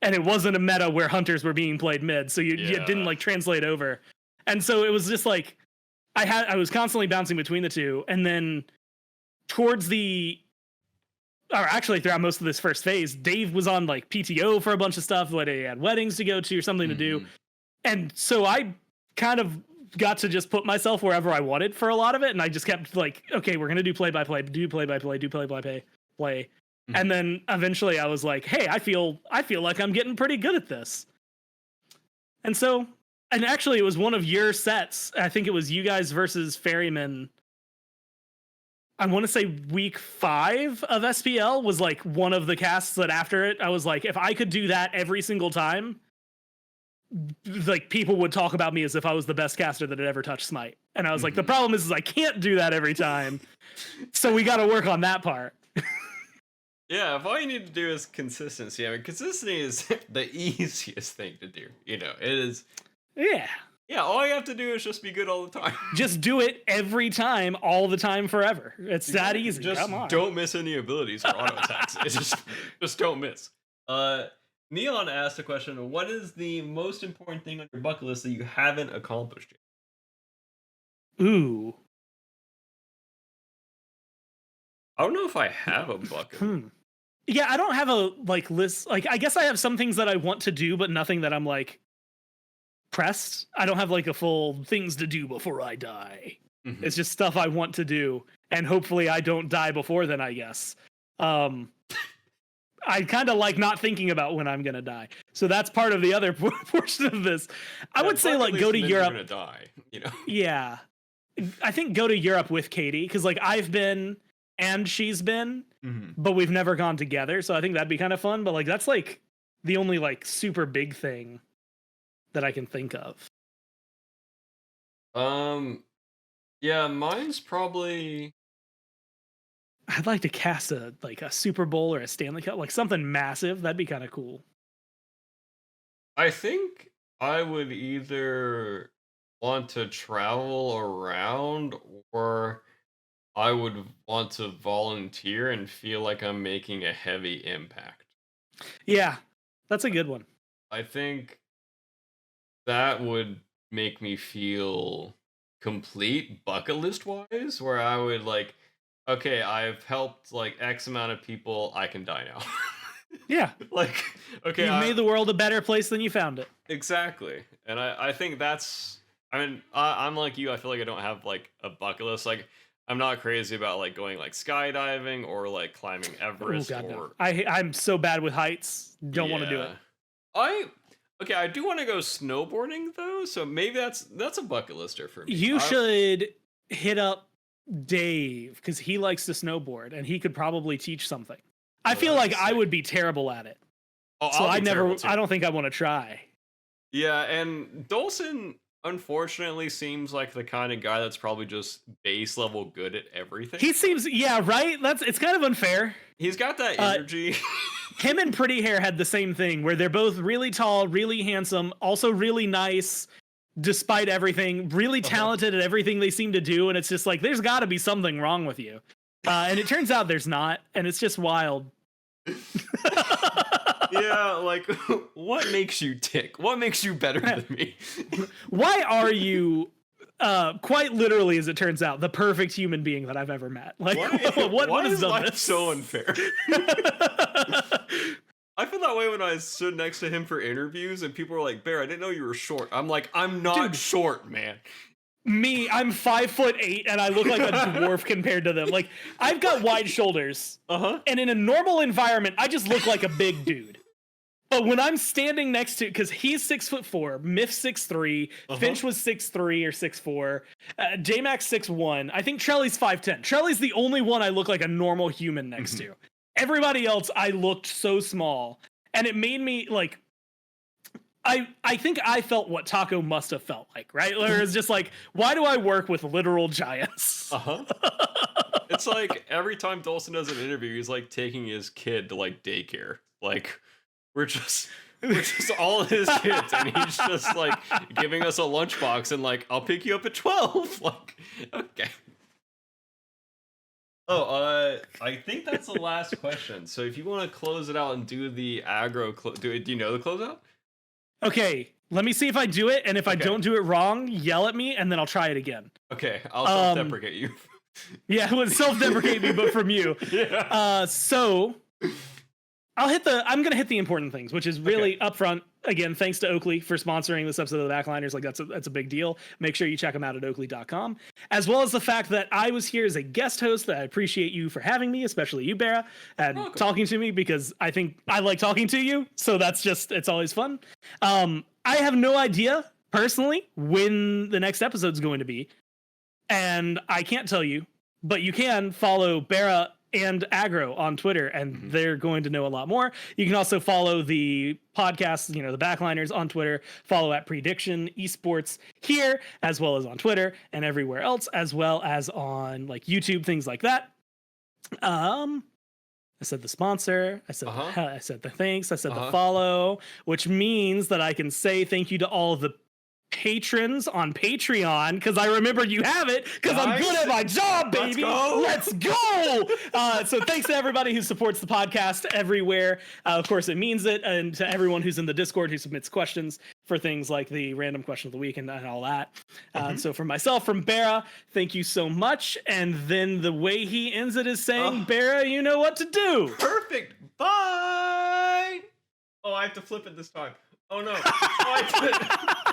and it wasn't a meta where Hunters were being played mid. So you didn't like translate over. And so it was just like, I was constantly bouncing between the two. And then towards throughout most of this first phase, Dave was on like PTO for a bunch of stuff, like he had weddings to go to or something to do. And so I kind of got to just put myself wherever I wanted for a lot of it. And I just kept like, okay, we're going to do play-by-play, do play-by-play, do play-by-play. And then eventually I was like, hey, I feel like I'm getting pretty good at this. And so, and actually it was one of your sets. I think it was you guys versus Ferryman. I want to say week 5 of SPL was like one of the casts that after it, I was like, if I could do that every single time, like people would talk about me as if I was the best caster that had ever touched Smite. And I was like, the problem is I can't do that every time. So we got to work on that part. Yeah, if all you need to do is consistency. I mean, consistency is the easiest thing to do. You know, it is. Yeah. Yeah, all you have to do is just be good all the time. Just do it every time, all the time, forever. It's that easy. Just Come on. Don't miss any abilities or auto attacks. It's just don't miss. Neon asked a question: what is the most important thing on your bucket list that you haven't accomplished yet? Ooh. I don't know if I have a bucket. Yeah, I don't have a like list. Like, I guess I have some things that I want to do, but nothing that I'm like pressed. I don't have like a full things to do before I die. It's just stuff I want to do, and hopefully I don't die before then, I guess. I kind of like not thinking about when I'm gonna die, so that's part of the other portion of this. I would say like go to Europe. You're gonna die, you know. Yeah, I think go to Europe with Katie, because like I've been and she's been, but we've never gone together, so I think that'd be kind of fun. But like that's like the only like super big thing that I can think of. Yeah, mine's probably. I'd like to cast a Super Bowl or a Stanley Cup, like something massive. That'd be kind of cool. I think I would either want to travel around, or I would want to volunteer and feel like I'm making a heavy impact. Yeah, that's a good one. I think that would make me feel complete bucket list wise, where I would like, okay, I've helped like X amount of people, I can die now. Yeah. Like, okay, you've made the world a better place than you found it. Exactly. And I think that's, I mean, I'm like you, I feel like I don't have like a bucket list. Like, I'm not crazy about like going like skydiving or like climbing Everest God, or no. I'm so bad with heights. Don't want to do it. I okay, I do want to go snowboarding though, so maybe that's a bucket lister for me. You should hit up Dave because he likes to snowboard and he could probably teach something. I feel like I would be terrible at it. Oh, so I don't think I want to try. Yeah, and Dolson unfortunately seems like the kind of guy that's probably just base level good at everything. He seems, yeah, right? It's kind of unfair. He's got that energy. Him and Pretty Hair had the same thing where they're both really tall, really handsome, also really nice, despite everything, really talented at everything they seem to do. And it's just like, there's got to be something wrong with you. And it turns out there's not. And it's just wild. Yeah, like, what makes you tick? What makes you better than me? Why are you, quite literally, as it turns out, the perfect human being that I've ever met? Like, what is done life this? so unfair? I feel that way when I stood next to him for interviews and people were like, Bear, I didn't know you were short. I'm like, I'm not short, man. Me, I'm 5'8" and I look like a dwarf compared to them. Like, I've got wide shoulders. And in a normal environment, I just look like a big dude. But when I'm standing next to, because he's 6'4", Miff's 6'3", Finch was 6'3" or 6'4", J-Max 6'1". I think Trelly's 5'10". Trelly's the only one I look like a normal human next to. Everybody else, I looked so small, and it made me like. I think I felt what Taco must have felt like, right? Where it's just like, why do I work with literal giants? It's like every time Dolson does an interview, he's like taking his kid to like daycare. Like we're just all his kids, and he's just like giving us a lunchbox and like, I'll pick you up at 12. Like, okay. Oh, I think that's the last question. So if you want to close it out and do the aggro, do you know the closeout? Okay, let me see if I do it, and if I don't do it wrong, yell at me, and then I'll try it again. Okay, I'll self-deprecate you. Yeah, it would self-deprecate me, but from you. Yeah. So I'm gonna hit the important things, which is really upfront. Again, thanks to Oakley for sponsoring this episode of the Backliners. Like that's a big deal. Make sure you check them out at oakley.com, as well as the fact that I was here as a guest host. That I appreciate you for having me, especially you, Bera, and talking to me, because I think I like talking to you. So it's always fun. I have no idea personally when the next episode's going to be, and I can't tell you, but you can follow Bera and Aggro on Twitter, and they're going to know a lot more. You can also follow the podcast, the Backliners on Twitter. Follow at Prediction Esports here, as well as on Twitter and everywhere else, as well as on like YouTube, things like that. I said the sponsor. I said I said the thanks. I said the follow, which means that I can say thank you to all the patrons on Patreon, because I remembered you have it, because I'm good at my job, baby. Let's go. So thanks to everybody who supports the podcast everywhere. Of course, it means it, and to everyone who's in the Discord who submits questions for things like the random question of the week and all that. So from myself, from Bera, thank you so much. And then the way he ends it is saying, Bera, you know what to do. Perfect. Bye. Oh, I have to flip it this time. Oh no. Oh, I did.